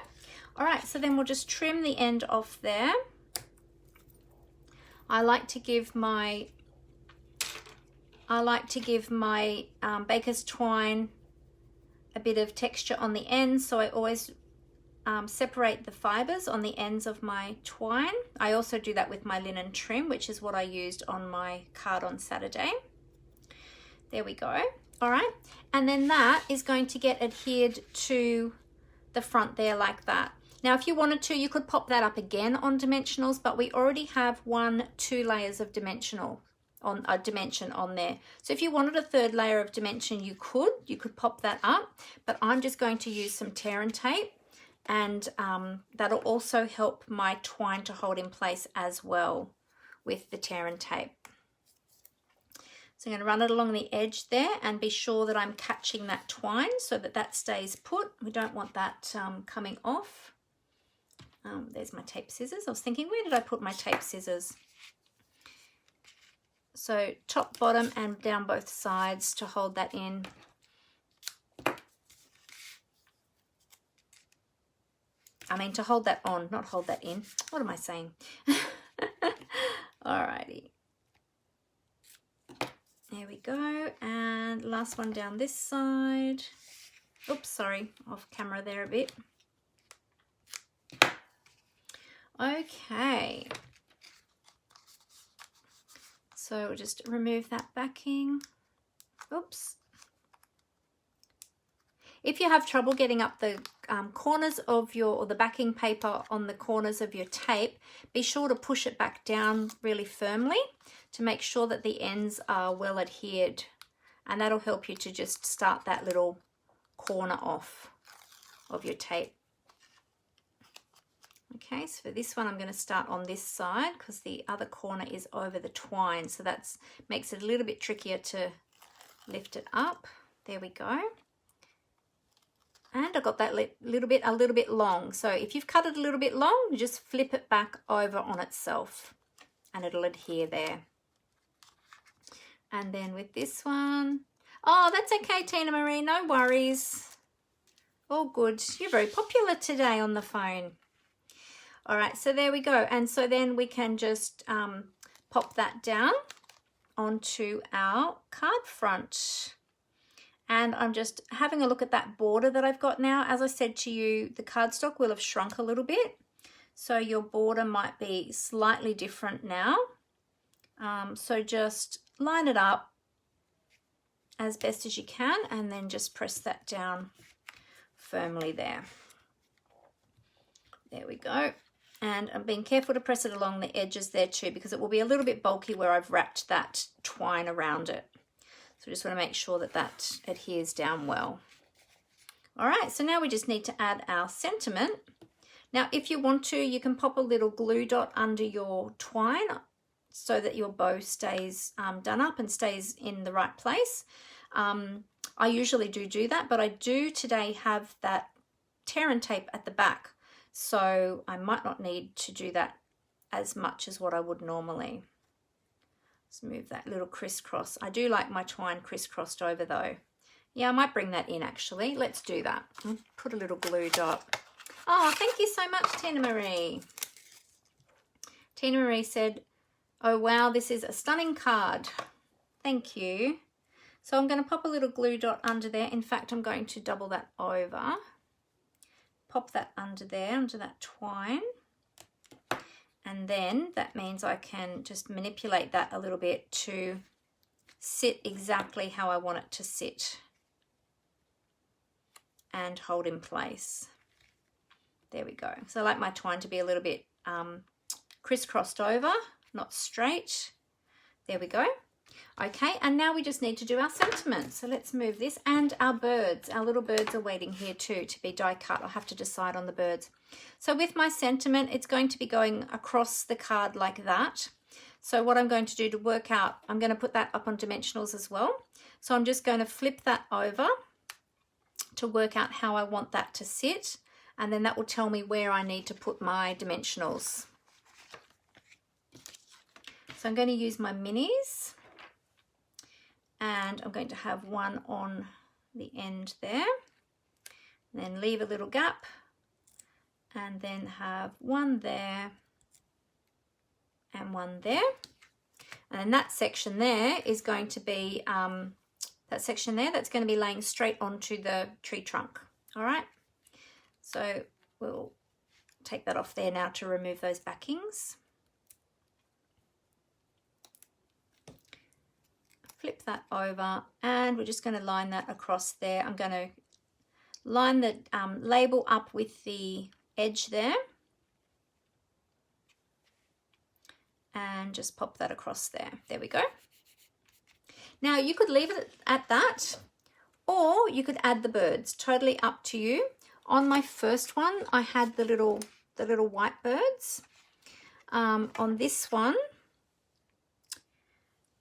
All right, so then we'll just trim the end off there. I like to give my baker's twine a bit of texture on the ends, so I always separate the fibers on the ends of my twine. I also do that with my linen trim, which is what I used on my card on Saturday. There we go. All right, and then that is going to get adhered to the front there like that. Now, if you wanted to, you could pop that up again on dimensionals, but we already have 2 layers of dimension on there. So if you wanted a 3rd layer of dimension, you could pop that up, but I'm just going to use some Tear and Tape and that'll also help my twine to hold in place as well with the tear and tape. So I'm going to run it along the edge there and be sure that I'm catching that twine so that that stays put. We don't want that coming off. There's my tape scissors. I was thinking, where did I put my tape scissors? So top, bottom, and down both sides to hold that in. I mean to hold that on, not hold that in. What am I saying? Alrighty. There we go. And last one down this side. Oops, sorry, off camera there a bit. Okay. So we'll just remove that backing. Oops. If you have trouble getting up the corners of or the backing paper on the corners of your tape, be sure to push it back down really firmly to make sure that the ends are well adhered, and that'll help you to just start that little corner off of your tape. Okay, so for this one I'm going to start on this side because the other corner is over the twine, so that makes it a little bit trickier to lift it up. There we go. And I got that a little bit long. So if you've cut it a little bit long, you just flip it back over on itself and it'll adhere there. And then with this one, oh, that's okay, Tina Marie, no worries. All good. You're very popular today on the phone. All right, so there we go. And so then we can just pop that down onto our card front. And I'm just having a look at that border that I've got now. As I said to you, the cardstock will have shrunk a little bit. So your border might be slightly different now. So just line it up as best as you can and then just press that down firmly there. There we go. And I'm being careful to press it along the edges there too, because it will be a little bit bulky where I've wrapped that twine around it. So I just want to make sure that that adheres down well. All right, so now we just need to add our sentiment. Now, if you want to, you can pop a little glue dot under your twine so that your bow stays done up and stays in the right place. I usually do that, but I do today have that tear and tape at the back, so I might not need to do that as much as what I would normally. Let's move that little crisscross. I do like my twine crisscrossed over though. Yeah, I might bring that in actually. Let's do that. Put a little glue dot. Oh, thank you so much, Tina Marie. Tina Marie said, oh wow, this is a stunning card. Thank you. So I'm going to pop a little glue dot under there. In fact, I'm going to double that over. Pop that under there, under that twine. And then that means I can just manipulate that a little bit to sit exactly how I want it to sit and hold in place. There we go. So I like my twine to be a little bit crisscrossed over, not straight. There we go. Okay, and now we just need to do our sentiment. So let's move this, and our birds. Our little birds are waiting here too to be die cut. I'll have to decide on the birds. So with my sentiment, it's going to be going across the card like that. So what I'm going to do to work out, I'm going to put that up on dimensionals as well. So I'm just going to flip that over to work out how I want that to sit. And then that will tell me where I need to put my dimensionals. So I'm going to use my minis. And I'm going to have one on the end there. And then leave a little gap. And then have one there. And one there. And then that section there is going to be, that's going to be laying straight onto the tree trunk. All right. So we'll take that off there now to remove those backings. Flip that over, and we're just going to line that across there. I'm going to line the label up with the edge there and just pop that across there. There we go. Now you could leave it at that, or you could add the birds, totally up to you. On my first one, I had the little white birds. On this one,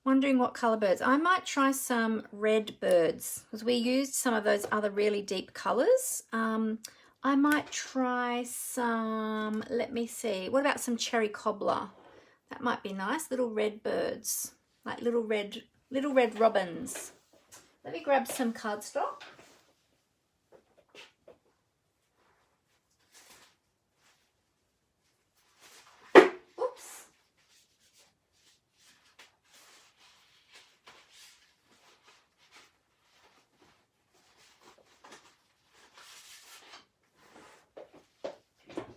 wondering what colour birds. I might try some red birds because we used some of those other really deep colours. I might try some, let me see, what about some cherry cobbler? That might be nice, little red birds, like little red robins. Let me grab some cardstock. Oops.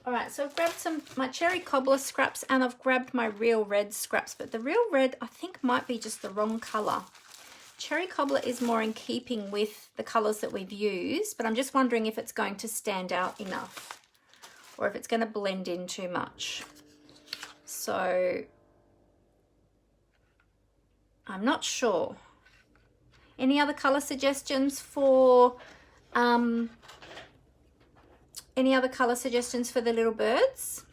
All right, so I've grabbed my cherry cobbler scraps and I've grabbed my real red scraps, but the real red I think might be just the wrong color. Cherry cobbler is more in keeping with the colors that we've used, but I'm just wondering if it's going to stand out enough or if it's going to blend in too much. So I'm not sure. Any other color suggestions for the little birds?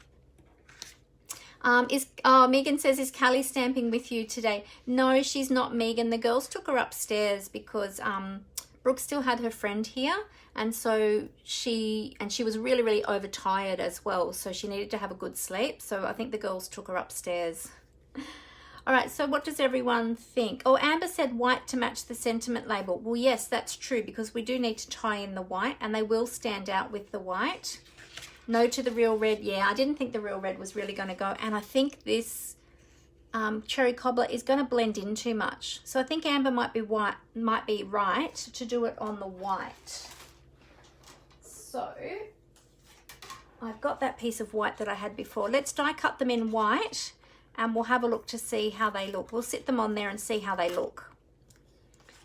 Megan says, is Callie stamping with you today? No, she's not, Megan. The girls took her upstairs because Brooke still had her friend here, and so she was really, really overtired as well, so she needed to have a good sleep. So I think the girls took her upstairs. All right, so what does everyone think? Oh, Amber said white to match the sentiment label. Well, yes, that's true, because we do need to tie in the white, and they will stand out with the white. No to the real red. Yeah, I didn't think the real red was really going to go, and I think this cherry cobbler is going to blend in too much. So I think Amber might be right to do it on the white. So I've got that piece of white that I had before. Let's die cut them in white, and we'll have a look to see how they look. We'll sit them on there and see how they look.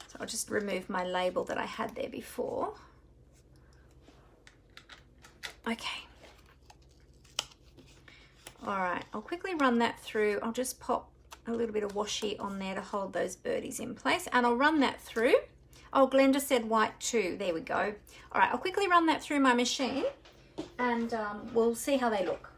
So I'll just remove my label that I had there before. Okay. All right, I'll quickly run that through. I'll just pop a little bit of washi on there to hold those birdies in place, and I'll run that through. Oh, Glenda said white too. There we go. All right, I'll quickly run that through my machine, and we'll see how they look.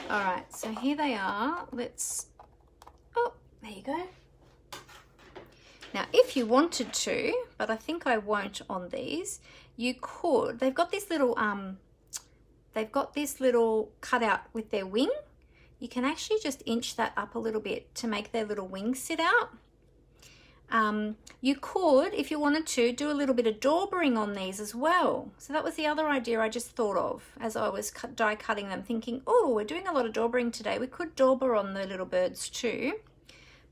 All right, so here they are. Oh, there you go. Now, if you wanted to, but I think I won't on these, you could. They've got this little cutout with their wing. You can actually just inch that up a little bit to make their little wings sit out. You could, if you wanted to, do a little bit of daubering on these as well. So that was the other idea I just thought of as I was die cutting them, thinking, oh, we're doing a lot of daubering today. We could dauber on the little birds too.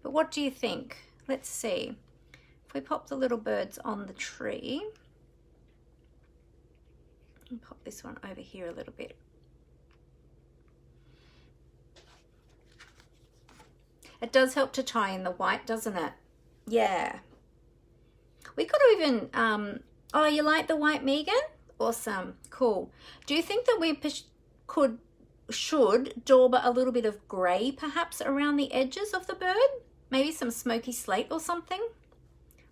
But what do you think? Let's see. If we pop the little birds on the tree, and pop this one over here a little bit. It does help to tie in the white, doesn't it? Yeah. We could even, oh, you like the white, Megan? Awesome. Cool. Do you think that we should dauber a little bit of grey perhaps around the edges of the bird? Maybe some smoky slate or something?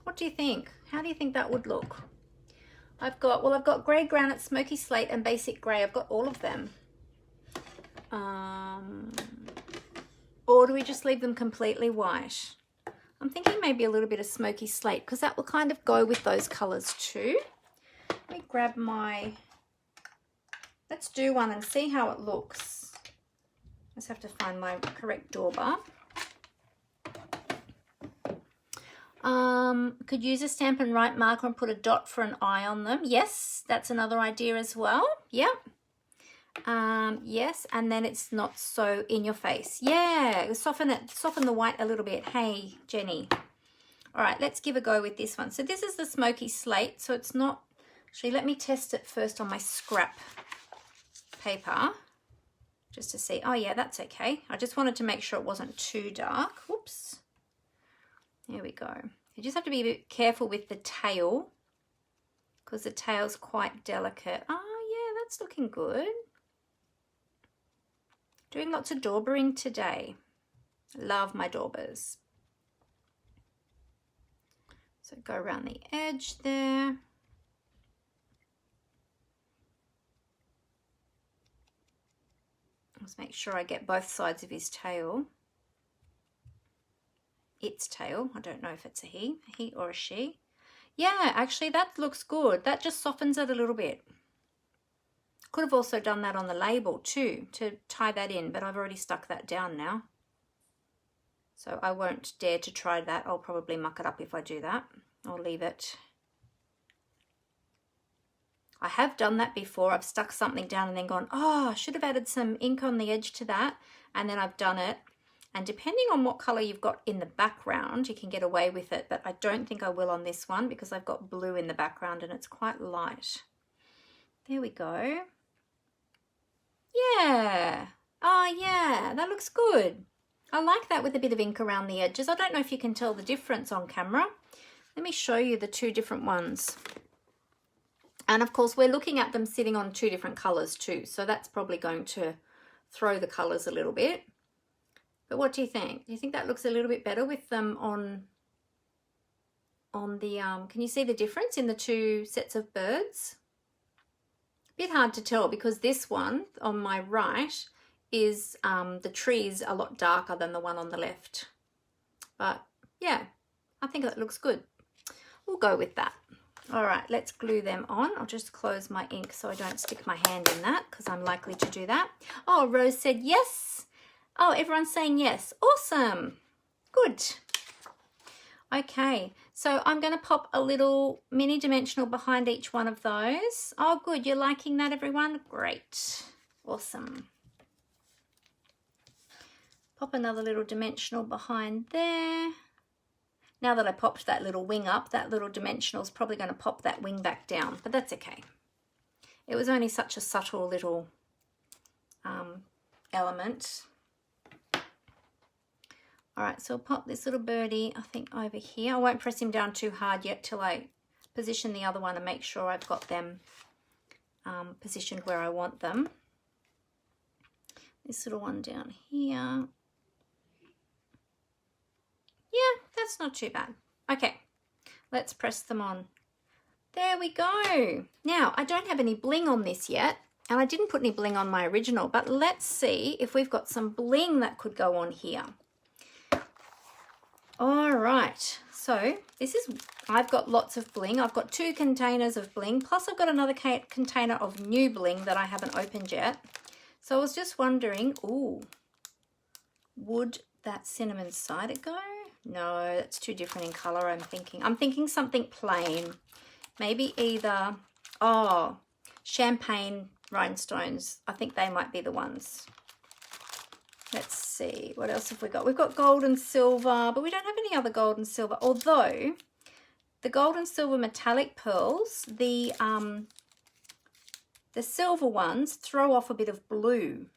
What do you think? How do you think that would look? I've got grey granite, smoky slate, and basic grey. I've got all of them. Or do we just leave them completely white? I'm thinking maybe a little bit of smoky slate, because that will kind of go with those colours too. Let me grab let's do one and see how it looks. Just have to find my correct dauber. Could use a Stampin' Right marker and put a dot for an eye on them. Yes, that's another idea as well. Yep. Yes, and then it's not so in your face. Yeah, soften the white a little bit. Hey, Jenny. All right, let's give a go with this one. So this is the smoky slate, so it's not, actually let me test it first on my scrap paper just to see. Oh yeah, that's okay. I just wanted to make sure it wasn't too dark. Whoops. There we go. You just have to be a bit careful with the tail because the tail's quite delicate. Oh yeah, that's looking good. Doing lots of daubering today. Love my daubers. So go around the edge there. Let's make sure I get both sides of his tail. Its tail. I don't know if it's a he or a she. Yeah, actually that looks good. That just softens it a little bit. Could have also done that on the label too, to tie that in, but I've already stuck that down now. So I won't dare to try that. I'll probably muck it up if I do that. I'll leave it. I have done that before. I've stuck something down and then gone, oh, I should have added some ink on the edge to that. And then I've done it. And depending on what color you've got in the background, you can get away with it. But I don't think I will on this one because I've got blue in the background and it's quite light. There we go. Yeah. Oh, yeah. That looks good. I like that with a bit of ink around the edges. I don't know if you can tell the difference on camera. Let me show you the two different ones. And of course, we're looking at them sitting on two different colors too. So that's probably going to throw the colors a little bit. But what do you think? Do you think that looks a little bit better with them on the, can you see the difference in the two sets of birds? A bit hard to tell because this one on my right is the trees a lot darker than the one on the left. But yeah, I think that looks good. We'll go with that. All right, let's glue them on. I'll just close my ink so I don't stick my hand in that because I'm likely to do that. Oh, Rose said yes. Oh, everyone's saying yes. Awesome. Good. Okay, so I'm going to pop a little mini dimensional behind each one of those. Oh, good. You're liking that, everyone? Great. Awesome. Pop another little dimensional behind there. Now that I popped that little wing up, that little dimensional is probably going to pop that wing back down, but that's okay. It was only such a subtle little element. All right, so I'll pop this little birdie, I think, over here. I won't press him down too hard yet till I position the other one and make sure I've got them positioned where I want them. This little one down here. Yeah, that's not too bad. Okay, let's press them on. There we go. Now, I don't have any bling on this yet, and I didn't put any bling on my original, but let's see if we've got some bling that could go on here. All right, so this is, I've got lots of bling. I've got 2 containers of bling, plus I've got another container of new bling that I haven't opened yet. So I was just wondering, ooh, would that cinnamon cider go? No, that's too different in color. I'm thinking something plain. Maybe either, oh, champagne rhinestones. I think they might be the ones. Let's see, what else have we got? We've got gold and silver, but we don't have any other gold and silver. Although the gold and silver metallic pearls, the silver ones throw off a bit of blue.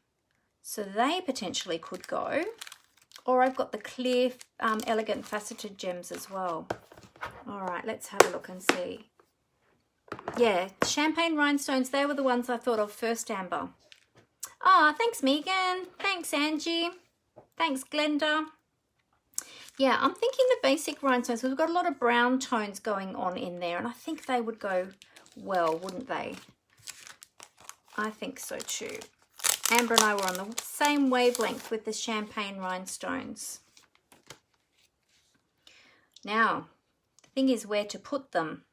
So they potentially could go. Or I've got the clear, elegant faceted gems as well. All right, let's have a look and see. Yeah, champagne rhinestones, they were the ones I thought of first, Amber. Oh, thanks, Megan. Thanks, Angie. Thanks, Glenda. Yeah, I'm thinking the basic rhinestones, because we've got a lot of brown tones going on in there, and I think they would go well, wouldn't they? I think so too. Amber and I were on the same wavelength with the champagne rhinestones. Now, the thing is where to put them.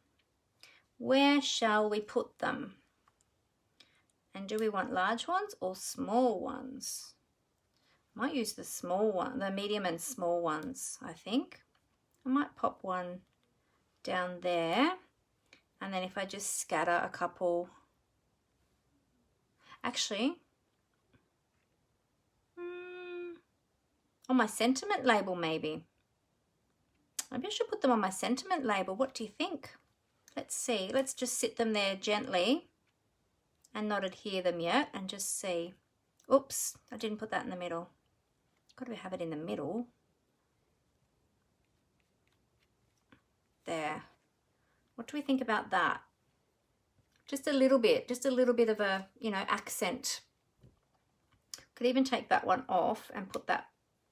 Where shall we put them? And do we want large ones or small ones? I might use the small one, the medium and small ones, I think. I might pop one down there. And then if I just scatter a couple. Actually, on my sentiment label maybe. Maybe I should put them on my sentiment label. What do you think? Let's see. Let's just sit them there gently and not adhere them yet and just see. Oops, I didn't put that in the middle. Got to have it in the middle. there. What do we think about that? Just a little bit of a, you know, accent. Could even take that one off and put that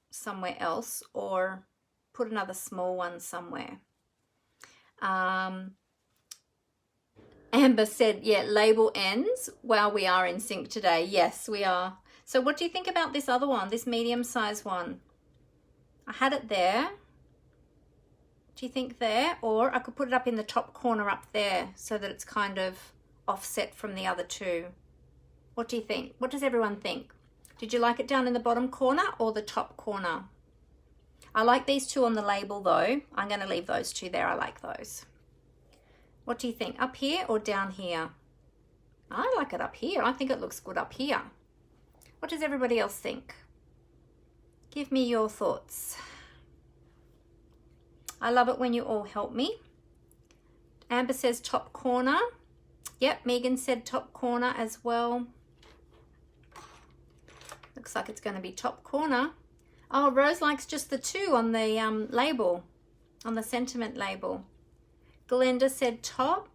somewhere else, or put another small one somewhere. Amber said, yeah, label ends. Wow, we are in sync today. Yes, we are. So what do you think about this other one, this medium size one? I had it there. Do you think there? Or I could put it up in the top corner up there so that it's kind of offset from the other two. What do you think? What does everyone think? Did you like it down in the bottom corner or the top corner? I like these two on the label though. I'm going to leave those two there. I like those. What do you think? Up here or down here? I like it up here. I think it looks good up here. What does everybody else think? Give me your thoughts. I love it when you all help me. Amber says top corner. Yep, Megan said top corner as well. Looks like it's going to be top corner. Oh, Rose likes just the two on the label, on the sentiment label. Glenda said top.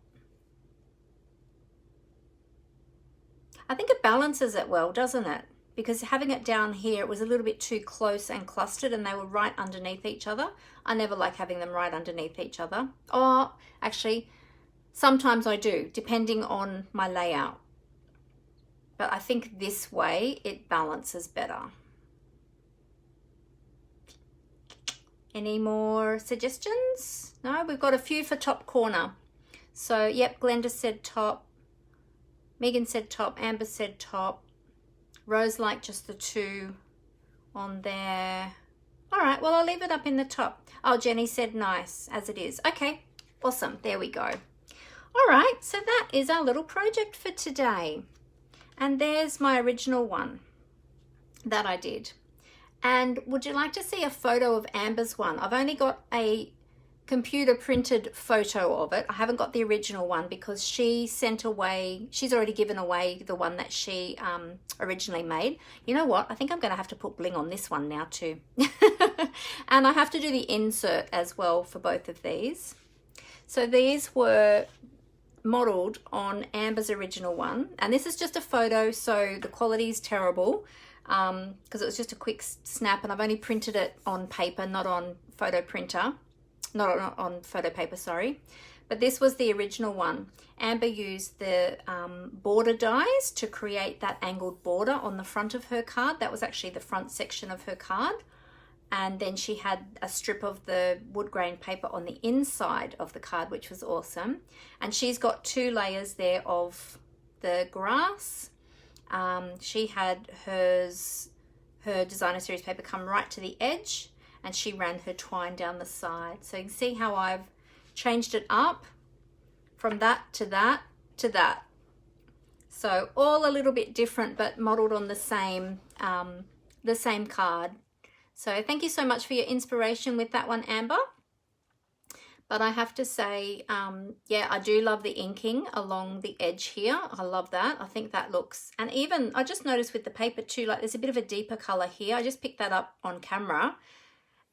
I think it balances it well, doesn't it? Because having it down here, it was a little bit too close and clustered, and they were right underneath each other. I never like having them right underneath each other. Oh, actually, sometimes I do, depending on my layout. But I think this way, it balances better. Any more suggestions? No, we've got a few for top corner. So, yep, Glenda said top. Megan said top. Amber said top. Rose liked just the two on there. All right, well, I'll leave it up in the top. Oh, Jenny said nice, as it is. Okay, awesome. There we go. All right, so that is our little project for today. And there's my original one that I did. And would you like to see a photo of Amber's one? I've only got a computer printed photo of it. I haven't got the original one because she sent away, she's already given away the one that she originally made. You know what? I think I'm going to have to put bling on this one now too. And I have to do the insert as well for both of these. So these were modeled on Amber's original one. And this is just a photo, so the quality is terrible because it was just a quick snap, and I've only printed it on paper, not on photo printer. Not on photo paper, sorry. But this was the original one. Amber used the border dies to create that angled border on the front of her card. That was actually the front section of her card. And then she had a strip of the wood grain paper on the inside of the card, which was awesome. And she's got two layers there of the grass. She had her designer series paper come right to the edge, and she ran her twine down the side. So you can see how I've changed it up from that to that to that. So all a little bit different, but modeled on the same card. So thank you so much for your inspiration with that one, Amber. But I have to say, yeah, I do love the inking along the edge here. I love that. I think that looks, and even I just noticed with the paper too, like there's a bit of a deeper color here. I just picked that up on camera.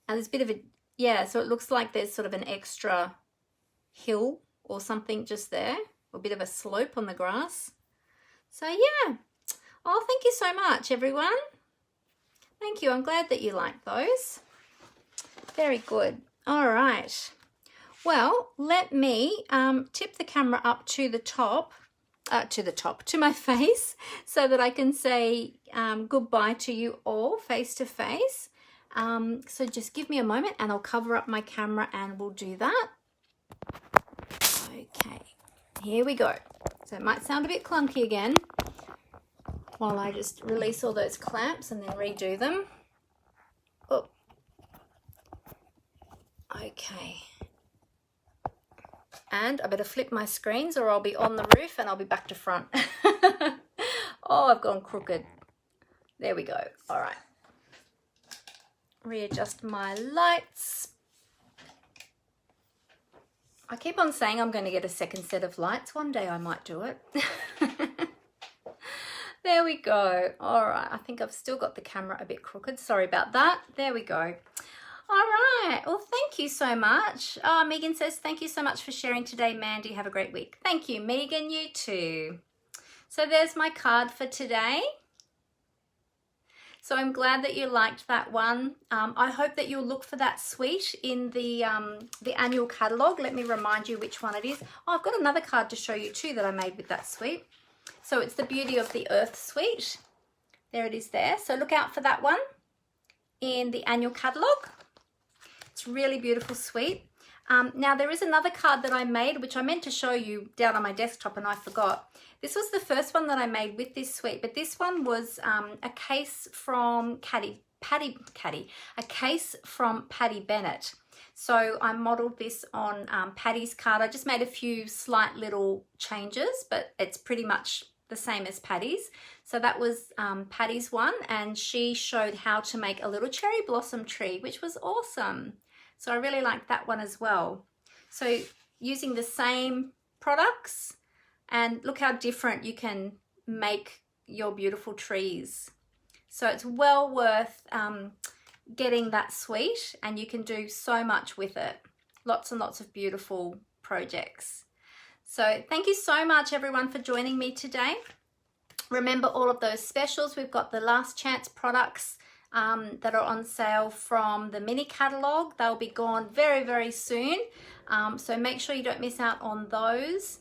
And there's a bit of a, yeah, so it looks like there's sort of an extra hill or something just there, or a bit of a slope on the grass. So yeah, oh, thank you so much, everyone. Thank you. I'm glad that you like those. Very good. All right. Well, let me tip the camera up to the top, to my face, so that I can say goodbye to you all face to face. So just give me a moment and I'll cover up my camera and we'll do that. Okay, here we go. So it might sound a bit clunky again while I just release all those clamps and then redo them. Oh. Okay. And I better flip my screens or I'll be on the roof and I'll be back to front. Oh, I've gone crooked. There we go. All right. Readjust my lights. I keep on saying I'm going to get a second set of lights. One day I might do it. There we go. All right. I think I've still got the camera a bit crooked. Sorry about that. There we go. All right. Well, thank you so much. Oh, Megan says, thank you so much for sharing today, Mandy. Have a great week. Thank you, Megan. You too. So there's my card for today. So I'm glad that you liked that one. I hope that you'll look for that suite in the annual catalogue. Let me remind you which one it is. Oh, I've got another card to show you too that I made with that suite. So it's the Beauty of the Earth suite. There it is there. So look out for that one in the annual catalogue. It's really beautiful suite. Now there is another card that I made, which I meant to show you down on my desktop and I forgot. This was the first one that I made with this suite, but this one was a case from Patty Bennett. So I modeled this on Patty's card. I just made a few slight little changes, but it's pretty much the same as Patty's. So that was Patty's one, and she showed how to make a little cherry blossom tree, which was awesome. So I really liked that one as well. So using the same products, and look how different you can make your beautiful trees. So it's well worth getting that suite, and you can do so much with it. Lots and lots of beautiful projects. So thank you so much everyone for joining me today. Remember all of those specials. We've got the last chance products that are on sale from the mini catalogue. They'll be gone very, very soon. So make sure you don't miss out on those.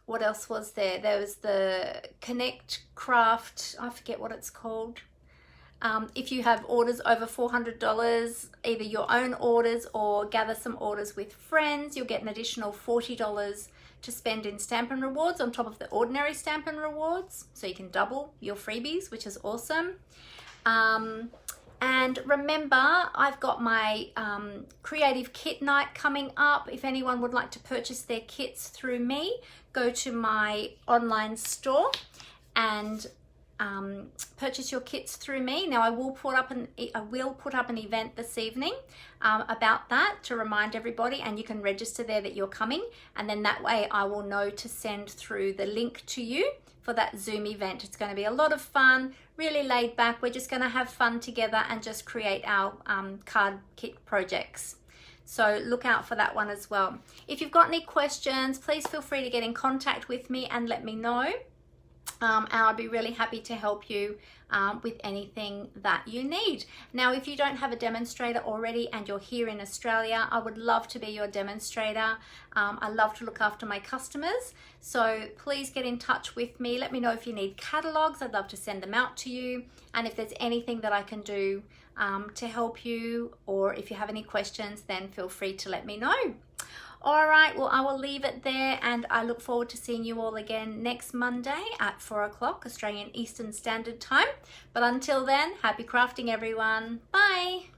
What else was there? There was the Connectcraft, I forget what it's called. If you have orders over $400, either your own orders or gather some orders with friends, you'll get an additional $40 to spend in Stampin' Rewards on top of the ordinary Stampin' Rewards. So you can double your freebies, which is awesome. And remember, I've got my creative kit night coming up. If anyone would like to purchase their kits through me, go to my online store and purchase your kits through me. Now I will put up an event this evening about that to remind everybody, and you can register there that you're coming, and then that way I will know to send through the link to you for that Zoom event. It's going to be a lot of fun, really laid back. We're just going to have fun together and just create our card kit projects. So look out for that one as well. If you've got any questions, please feel free to get in contact with me and let me know. And I'll be really happy to help you with anything that you need. Now, if you don't have a demonstrator already and you're here in Australia, I would love to be your demonstrator. I love to look after my customers. So please get in touch with me. Let me know if you need catalogs. I'd love to send them out to you. And if there's anything that I can do to help you, or if you have any questions, then feel free to let me know. All right, well, I will leave it there, and I look forward to seeing you all again next Monday at 4 o'clock Australian Eastern Standard Time. But until then, happy crafting, everyone. Bye.